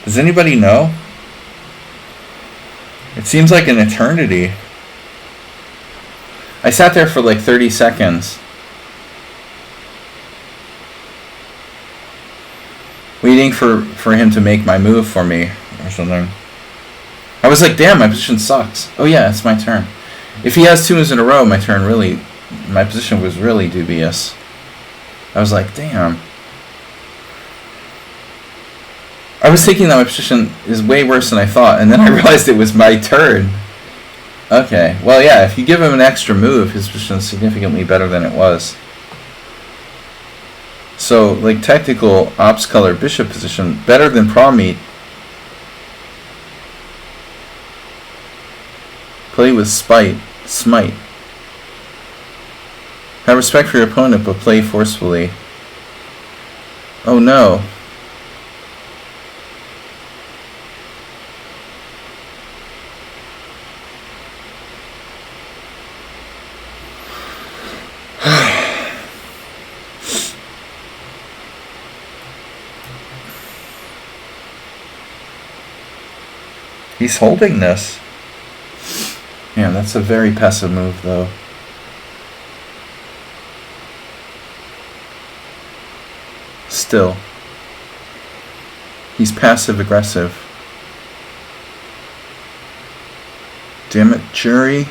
Does anybody know? It seems like an eternity. I sat there for like 30 seconds. Waiting for him to make my move for me or something. I was like, damn, my position sucks. Oh yeah, it's my turn. If he has 2 moves in a row, my position was really dubious. I was like, damn. I was thinking that my position is way worse than I thought, and then I realized it was my turn. Okay, well yeah, if you give him an extra move, his position is significantly better than it was. So, like, tactical ops color bishop position, better than pawn meet. Play with smite. Have respect for your opponent, but play forcefully. Oh no. He's holding this. Yeah, that's a very passive move, though. Still. He's passive-aggressive. Damn it, jury.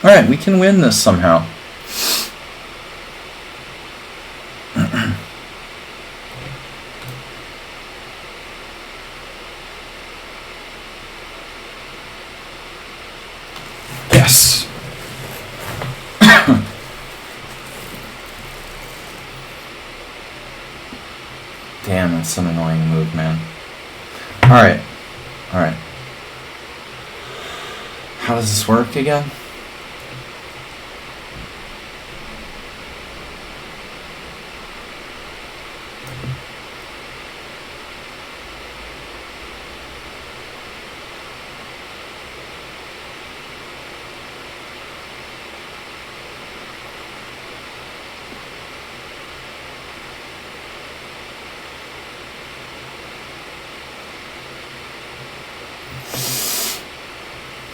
Alright, we can win this somehow. Yes! Damn, that's an annoying move, man. Alright. Alright. How does this work again?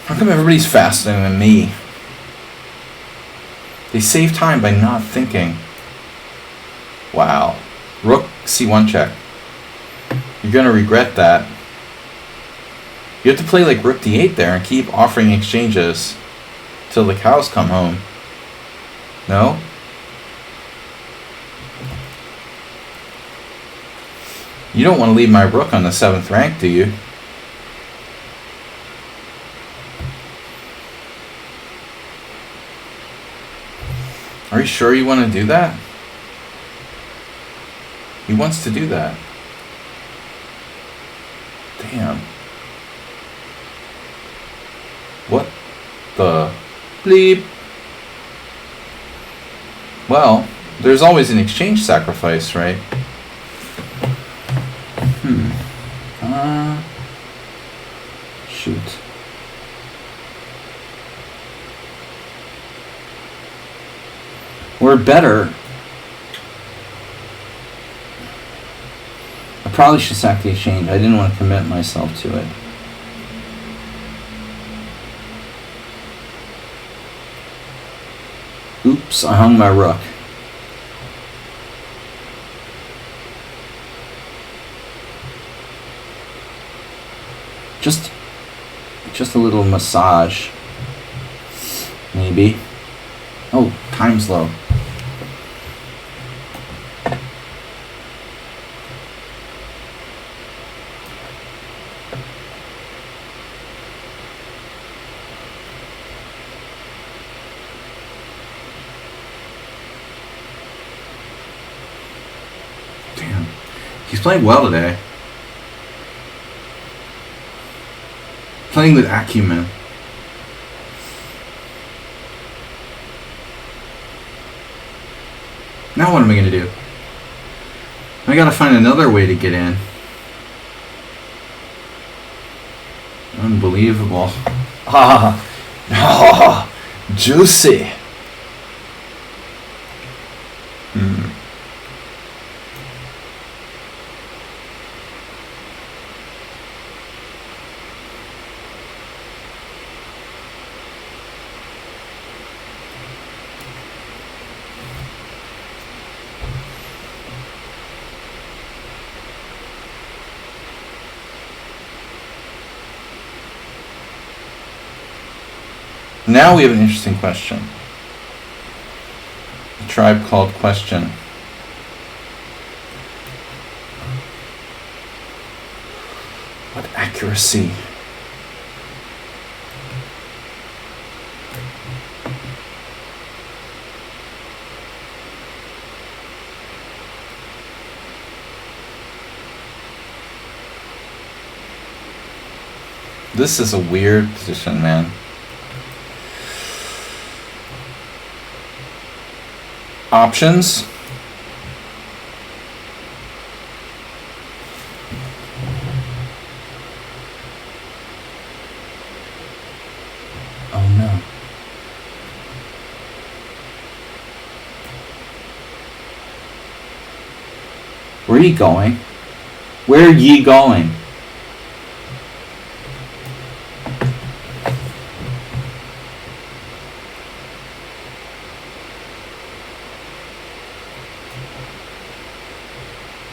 How come everybody's faster than me? They save time by not thinking. Wow. Rook C1 check. You're gonna regret that. You have to play like Rook D8 there and keep offering exchanges till the cows come home. No? You don't want to leave my rook on the 7th rank, do you? Are you sure you want to do that? He wants to do that. Damn. What the bleep? Well, there's always an exchange sacrifice, right? Shoot. We're better. I probably should sack the exchange. I didn't want to commit myself to it. Oops, I hung my rook. Just a little massage. Maybe. Oh, time's low. Damn. He's playing well today. Playing with acumen. Now what am I going to do? I got to find another way to get in. Unbelievable. Juicy. Now we have an interesting question. A tribe called Question. What accuracy? This is a weird position, man. Options. Oh no. Where are you going? Where are ye going?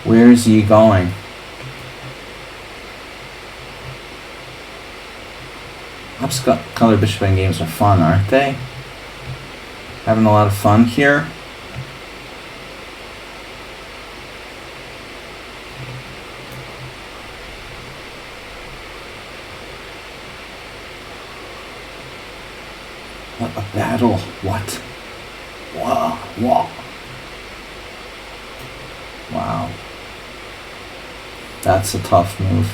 Where's ye going? Upscolor Bishop End games are fun, aren't they? Having a lot of fun here. What a battle. What? Wow. Wow. Wow. That's a tough move.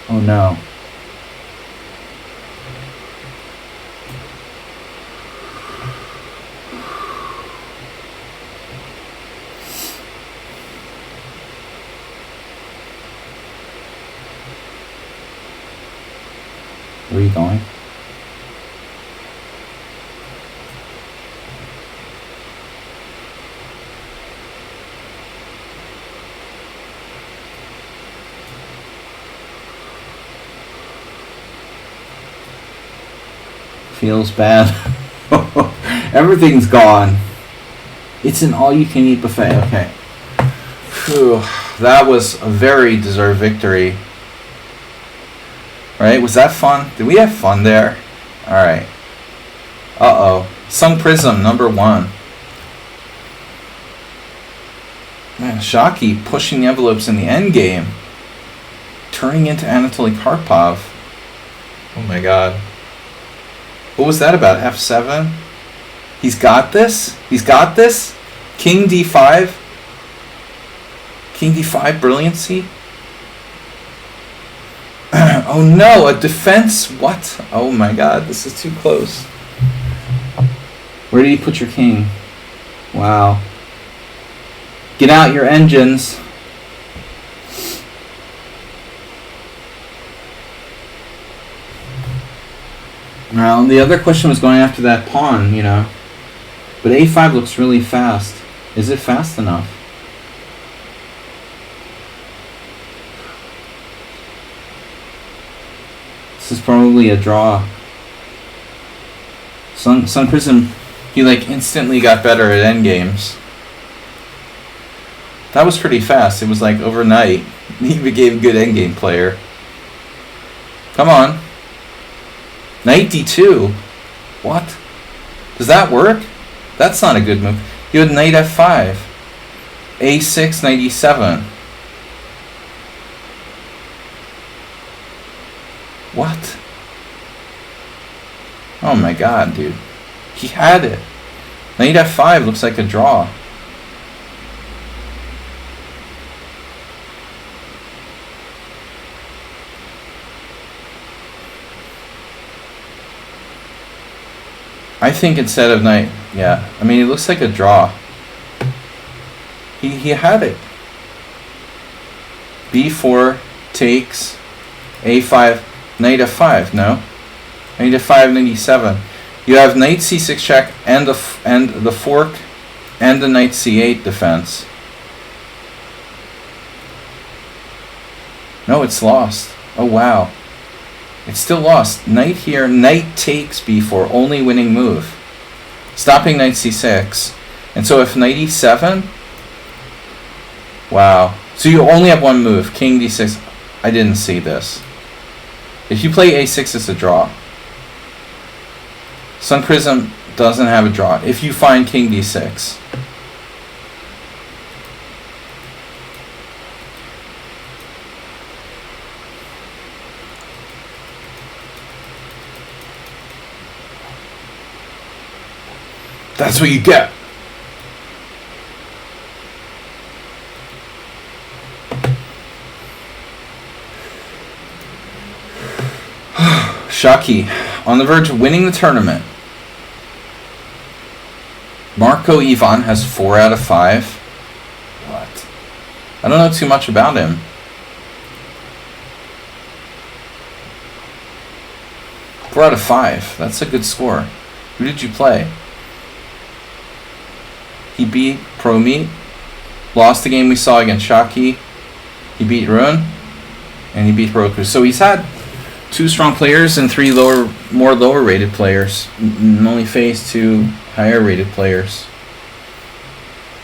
Oh no. Where are you going? Feels bad. Everything's gone. It's an all-you-can-eat buffet. Okay. Whew. That was a very deserved victory. Right? Was that fun? Did we have fun there? Alright. Uh-oh. Sung Prism, number 1. Man, Shaki pushing the envelopes in the end game. Turning into Anatoly Karpov. Oh my god. What was that about? F7? He's got this? He's got this? King D5? King D5 brilliancy? Oh no, a defense? What? Oh my god, this is too close. Where do you put your king? Wow. Get out your engines. Well, the other question was going after that pawn, you know. But a5 looks really fast. Is it fast enough? This is probably a draw. Sun Prism, he like instantly got better at endgames. That was pretty fast. It was like overnight. He became a good endgame player. Come on. Knight d2. What? Does that work? That's not a good move. You had knight f5. a6, knight e7. What? Oh my god, dude. He had it. Knight f5 looks like a draw. I think instead of knight, yeah. I mean, it looks like a draw. He had it. b4 takes a5, knight f5. No, knight f5, knight e7. You have knight c6 check and the fork and the knight c8 defense. No, it's lost. Oh wow. It's still lost. Knight here, knight takes b4, only winning move. Stopping knight c6. And so if knight e7, wow. So you only have one move, king d6. I didn't see this. If you play a6, it's a draw. Sun Prism doesn't have a draw. If you find king d6. That's what you get. Shaki, on the verge of winning the tournament. Marco Ivan has 4 out of 5. What? I don't know too much about him. Four out of 5. That's a good score. Who did you play? He beat Pro Meat, lost the game we saw against Shaki. He beat Rune, and he beat Heroku. So he's had 2 strong players and 3 more lower rated players. And only faced 2 higher rated players.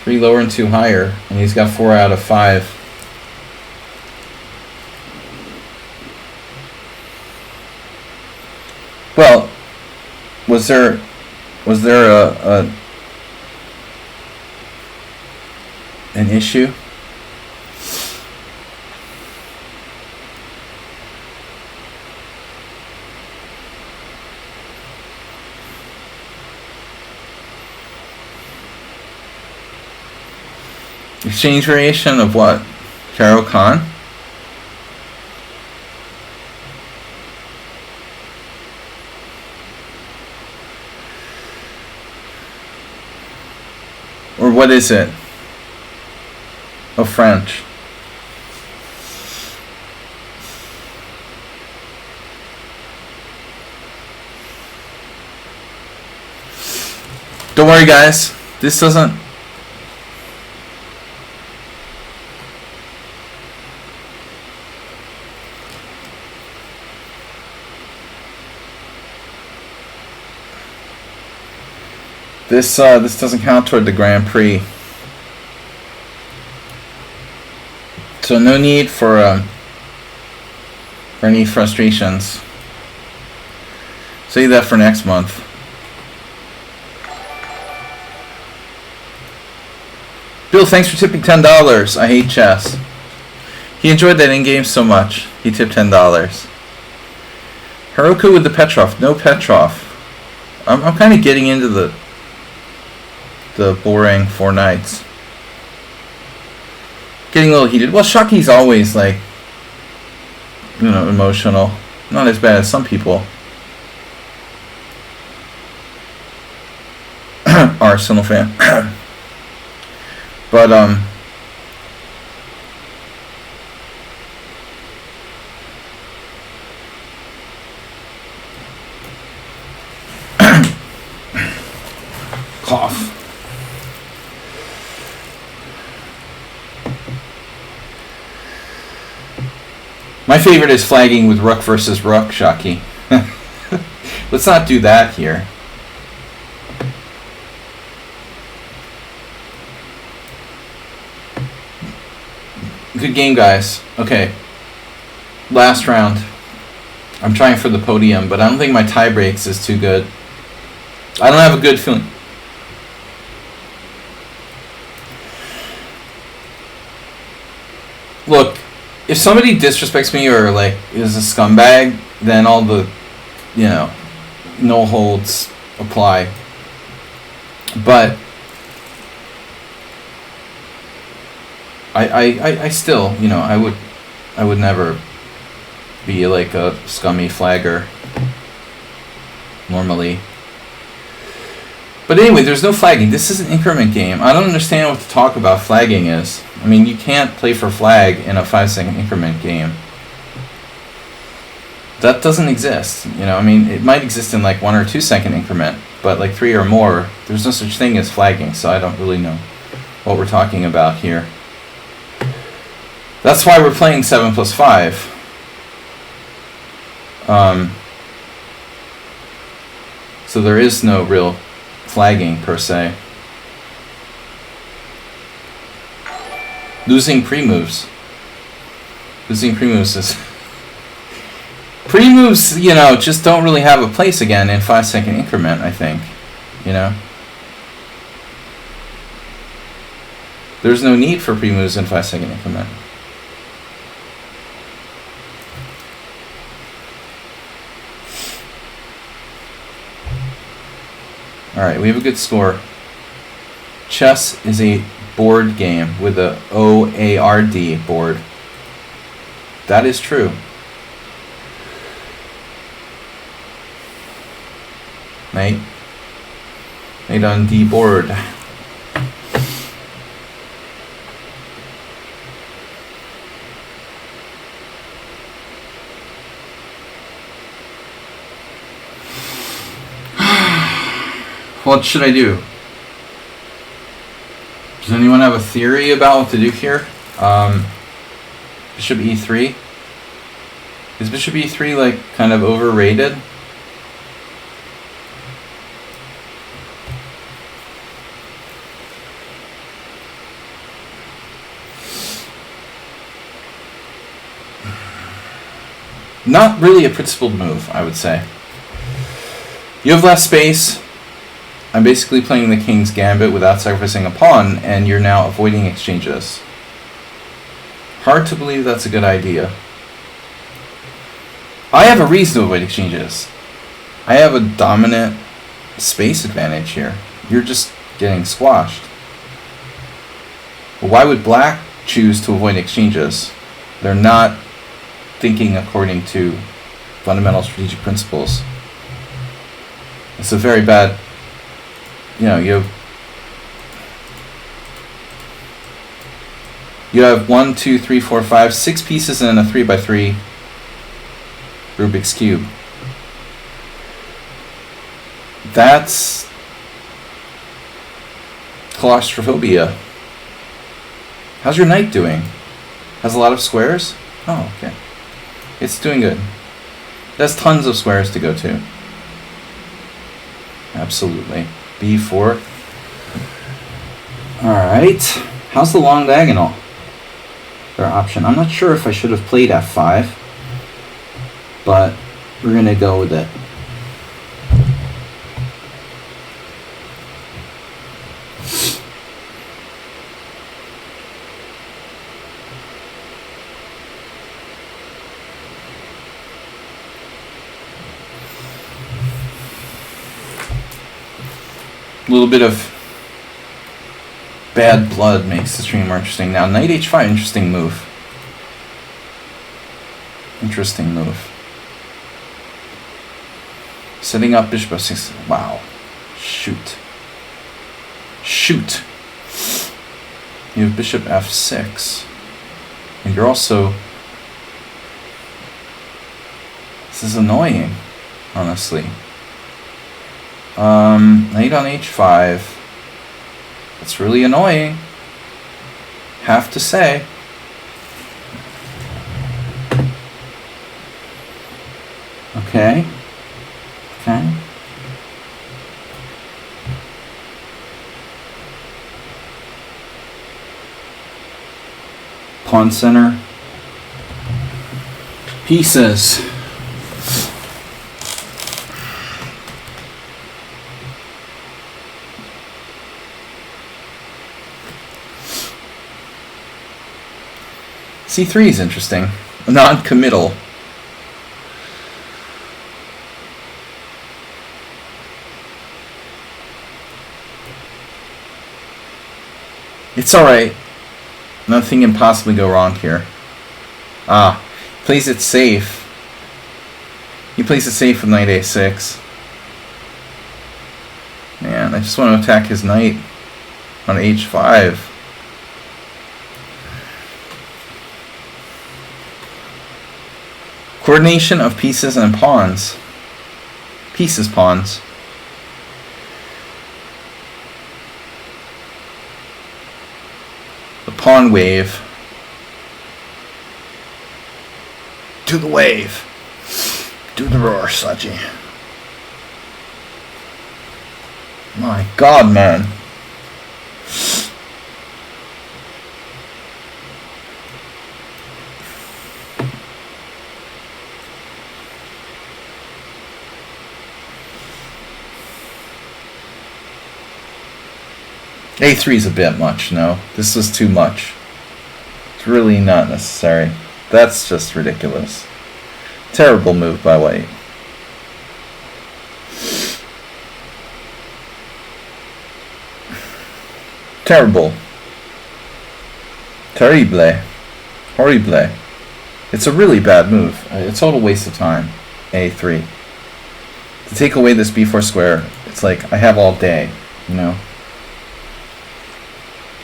3 lower and 2 higher, and he's got 4 out of 5. Well, was there an issue? Exchange variation of what? Caro Khan? Or what is it? Oh, French. Don't worry, guys. This doesn't... This doesn't count toward the Grand Prix. So no need for any frustrations. Save that for next month. Bill, thanks for tipping $10. I hate chess. He enjoyed that in-game so much. He tipped $10. Heroku with the Petrov. No Petrov. I'm kind of getting into the boring 4 knights. Getting a little heated. Well, Shaki's always like, you know, emotional. Not as bad as some people. Arsenal fan. But Cough. My favorite is flagging with rook versus rook, Shaki. Let's not do that here. Good game, guys. Okay. Last round. I'm trying for the podium, but I don't think my tie breaks is too good. I don't have a good feeling. Look, if somebody disrespects me or like is a scumbag, then all the, no holds apply. But I still, I would never be like a scummy flagger normally. But anyway, there's no flagging. This is an increment game. I don't understand what the talk about flagging is. I mean, you can't play for flag in a 5-second increment game. That doesn't exist. It might exist in like 1 or 2 second increment, but like 3 or more, there's no such thing as flagging, so I don't really know what we're talking about here. That's why we're playing 7+5. So there is no real flagging per se. Losing pre-moves. Losing pre-moves is... Pre-moves, just don't really have a place again in 5-second increment, I think. There's no need for pre-moves in 5-second increment. Alright, we have a good score. Chess is a board game with a OARD board. That is true. Mate on D board. What should I do? Does anyone have a theory about what to do here? Bishop E3? Is Bishop E3 like kind of overrated? Not really a principled move, I would say. You have less space. I'm basically playing the king's gambit without sacrificing a pawn, and you're now avoiding exchanges. Hard to believe that's a good idea. I have a reason to avoid exchanges. I have a dominant space advantage here. You're just getting squashed. Well, why would black choose to avoid exchanges? They're not thinking according to fundamental strategic principles. It's a very bad... You have 1, 2, 3, 4, 5, 6 pieces in a 3x3 Rubik's Cube. That's claustrophobia. How's your knight doing? Has a lot of squares? Oh, okay. It's doing good. It has tons of squares to go to. Absolutely. B4. Alright. How's the long diagonal? Their option. I'm not sure if I should have played F5, but we're going to go with it. A little bit of bad blood makes the stream more interesting. Now, knight h5, interesting move. Interesting move. Setting up bishop f6. Wow. Shoot. Shoot. You have bishop f6. And you're also... This is annoying, honestly. Knight on h5. That's really annoying. Have to say. Okay. Okay. Pawn center. Pieces. C3 is interesting. Non-committal. It's alright. Nothing can possibly go wrong here. Ah, plays it safe. He plays it safe with knight a6. Man, I just want to attack his knight on h5. Coordination of pieces and pawns. Pieces, pawns. The pawn wave. Do the wave. Do the roar, Saji. My God, man. A3 is a bit much, no? This is too much. It's really not necessary. That's just ridiculous. Terrible move by white. Terrible. Terrible. Horrible. It's a really bad move. A total waste of time. A3. To take away this b4 square, it's like I have all day, you know?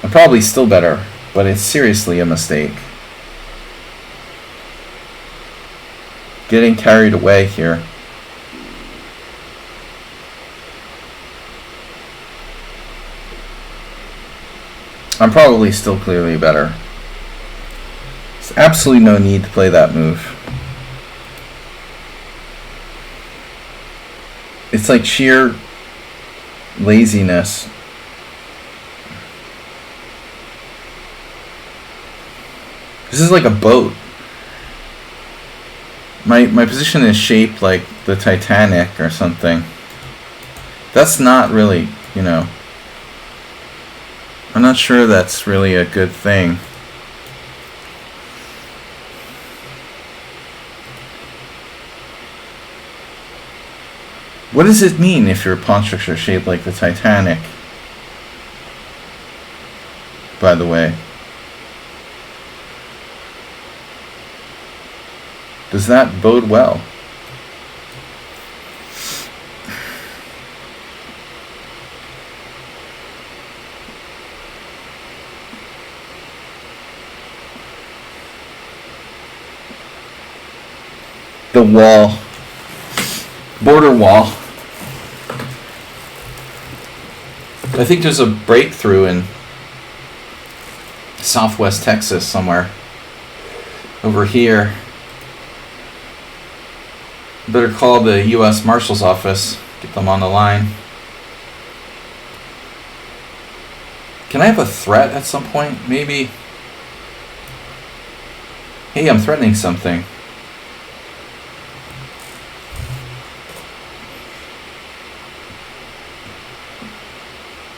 I'm probably still better, but it's seriously a mistake. Getting carried away here. I'm probably still clearly better. There's absolutely no need to play that move. It's like sheer laziness. This is like a boat. My position is shaped like the Titanic or something. That's not really, you know. I'm not sure that's really a good thing. What does it mean if your pawn structure is shaped like the Titanic? By the way. Does that bode well? The wall. Border wall. I think there's a breakthrough in Southwest Texas somewhere. Over here. Better call the U.S. Marshal's office. Get them on the line. Can I have a threat at some point? Maybe. Hey, I'm threatening something.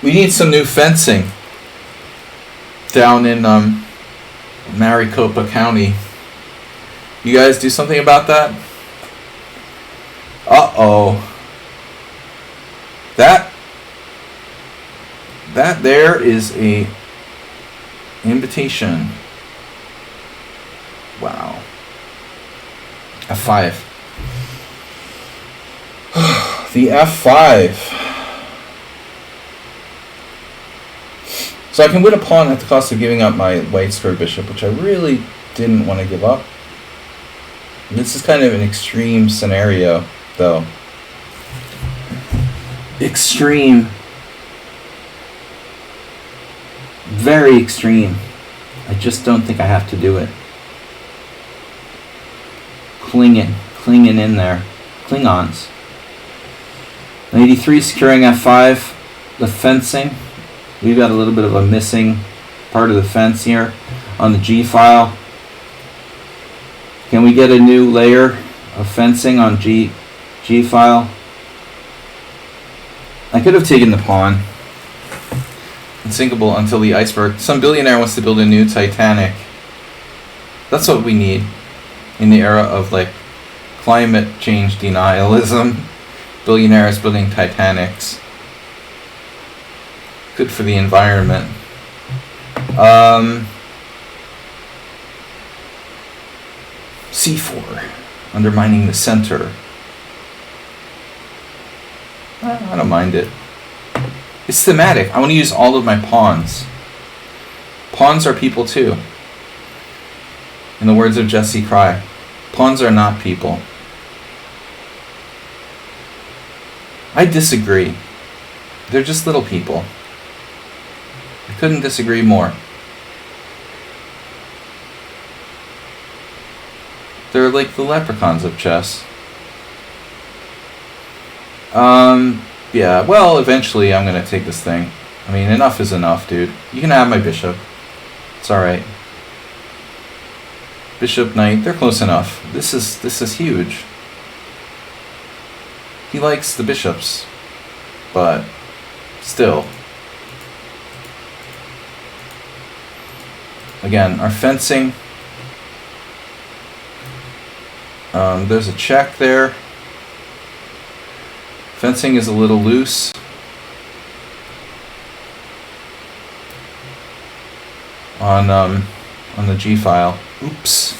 We need some new fencing down in Maricopa County. You guys do something about that? Uh-oh. That there is a invitation. Wow. F5. The F5. So I can win a pawn at the cost of giving up my white square bishop, which I really didn't want to give up. This is kind of an extreme scenario, though. Extreme. very extreme. I just don't think I have to do it. Clinging in there. Klingons. 83 securing F5. The fencing. We've got a little bit of a missing part of the fence here on the G file. Can we get a new layer of fencing on G file? I could have taken the pawn. Unsinkable until the iceberg. Some billionaire wants to build a new Titanic. That's what we need in the era of like climate change denialism. Billionaires building Titanics. Good for the environment. C4. Undermining the center. I don't mind it. It's thematic. I want to use all of my pawns. Pawns are people too. In the words of Jesse Cry, pawns are not people. I disagree. They're just little people. I couldn't disagree more. They're like the leprechauns of chess. Yeah, well, eventually I'm going to take this thing. I mean, enough is enough, dude. You can have my bishop. It's alright. Bishop, knight, they're close enough. This is huge. He likes the bishops. But, still. Again, our fencing. There's a check there. Fencing is a little loose. On the G file. Oops.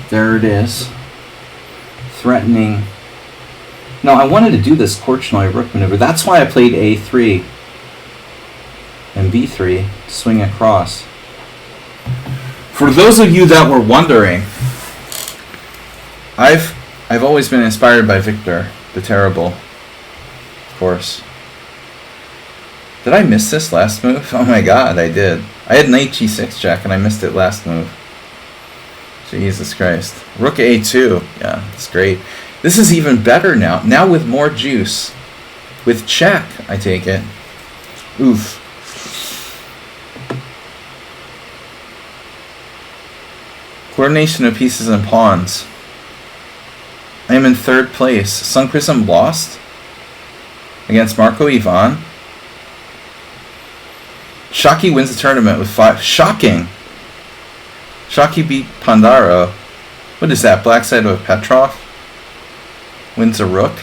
There it is. Threatening. No, I wanted to do this Korchnoi rook maneuver. That's why I played A3 and B3 to swing across. For those of you that were wondering, I've always been inspired by Victor the Terrible. Course. Did I miss this last move? Oh my god, I did. I had knight g6 check and I missed it last move. Jesus Christ. Rook a2. Yeah, it's great. This is even better now. Now with more juice. With check, I take it. Oof. Coordination of pieces and pawns. I am in third place. Sun Prism lost against Marco Ivan. Shaki wins the tournament with 5. Shocking! Shaki beat Pandaro. What is that? Black side of Petrov? Wins a rook.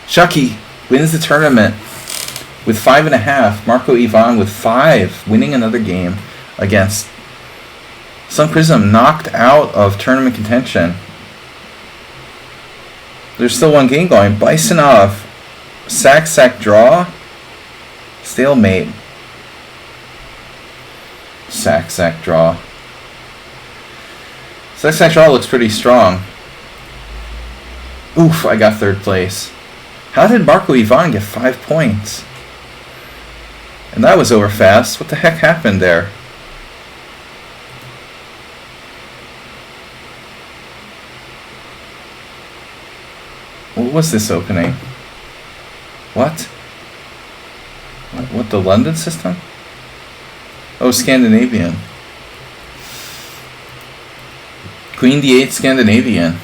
Shaki wins the tournament with 5.5. Marco Ivan with 5. Winning another game against Sun Prism, knocked out of tournament contention. There's still one game going. Bisonov. Sack draw. Stalemate. Sack draw. Sack draw looks pretty strong. Oof, I got third place. How did Marco Ivan get 5 points? And that was over fast. What the heck happened there? What was this opening? What? What, the London system? Oh, Scandinavian. Queen d8 Scandinavian.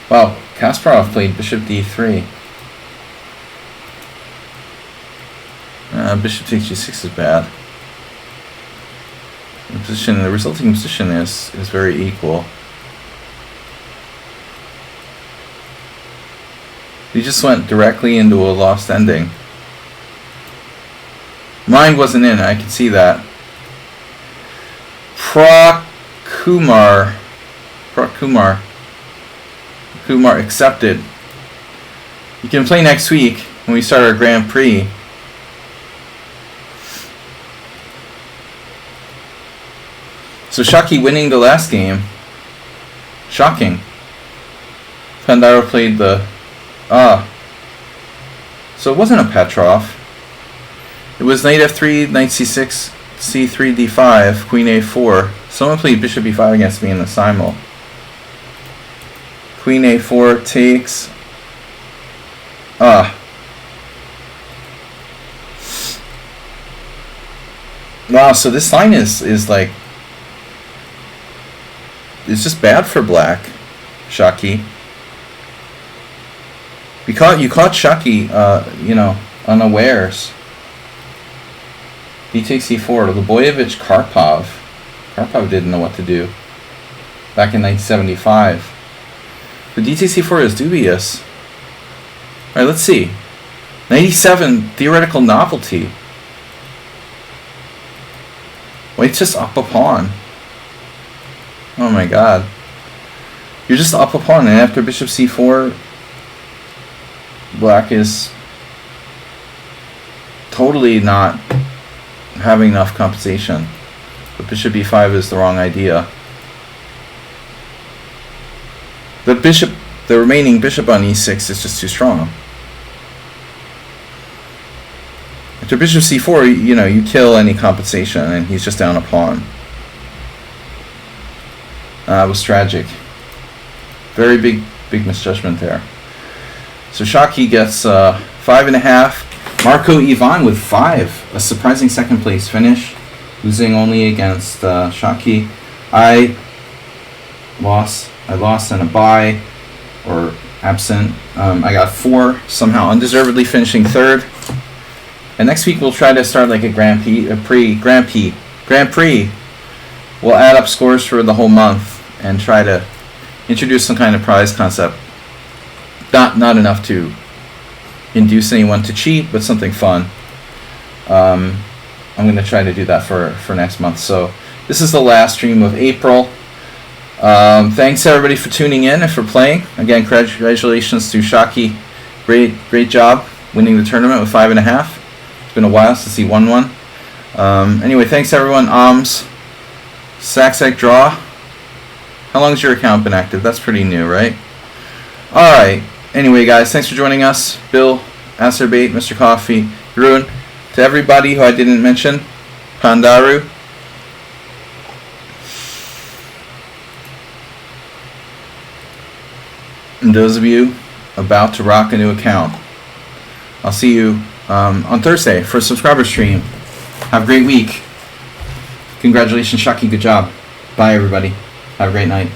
Wow, Kasparov played bishop d3. Bishop takes g6 is bad. The resulting position is very equal. He just went directly into a lost ending. Mine wasn't in, I can see that. Kumar accepted. You can play next week when we start our Grand Prix. So Shaki winning the last game. Shocking. Pandaro played the... So it wasn't a Petrov. It was knight f3, knight c6, c3, d5, queen a4. Someone played bishop e5 against me in the simul. Queen a4 takes. Wow, so this line is like, it's just bad for black, Shaki. You caught Shaki, unawares. He takes e4. Luboyevich Karpov. Karpov didn't know what to do back in 1975. The d takes e4 is dubious. Alright, let's see. 97, theoretical novelty. White's just up a pawn. Oh my god. You're just up a pawn, and after bishop c4, black is totally not having enough compensation. But bishop e5 is the wrong idea. The remaining bishop on e6 is just too strong. After bishop c4, you kill any compensation, and he's just down a pawn. It was tragic. Very big misjudgment there. So Shaki gets 5.5. Marco Ivan with 5. A surprising second place finish, losing only against Shaki. I lost in a bye, or absent. I got 4, somehow undeservedly finishing 3rd. And next week we'll try to start like a Grand Prix. We'll add up scores for the whole month and try to introduce some kind of prize concept. Not enough to induce anyone to cheat, but something fun. I'm going to try to do that for next month. So this is the last stream of April. Thanks everybody for tuning in and for playing. Again, congratulations to Shaki. Great job winning the tournament with 5.5. It's been a while since he won one. Anyway, thanks everyone. Sack draw. How long has your account been active? That's pretty new, right? Alright. Anyway, guys, thanks for joining us. Bill, Acerbate, Mr. Coffee, Ruin. To everybody who I didn't mention, Pandaru. And those of you about to rock a new account, I'll see you on Thursday for a subscriber stream. Have a great week. Congratulations, Shaki. Good job. Bye, everybody. Have a great night.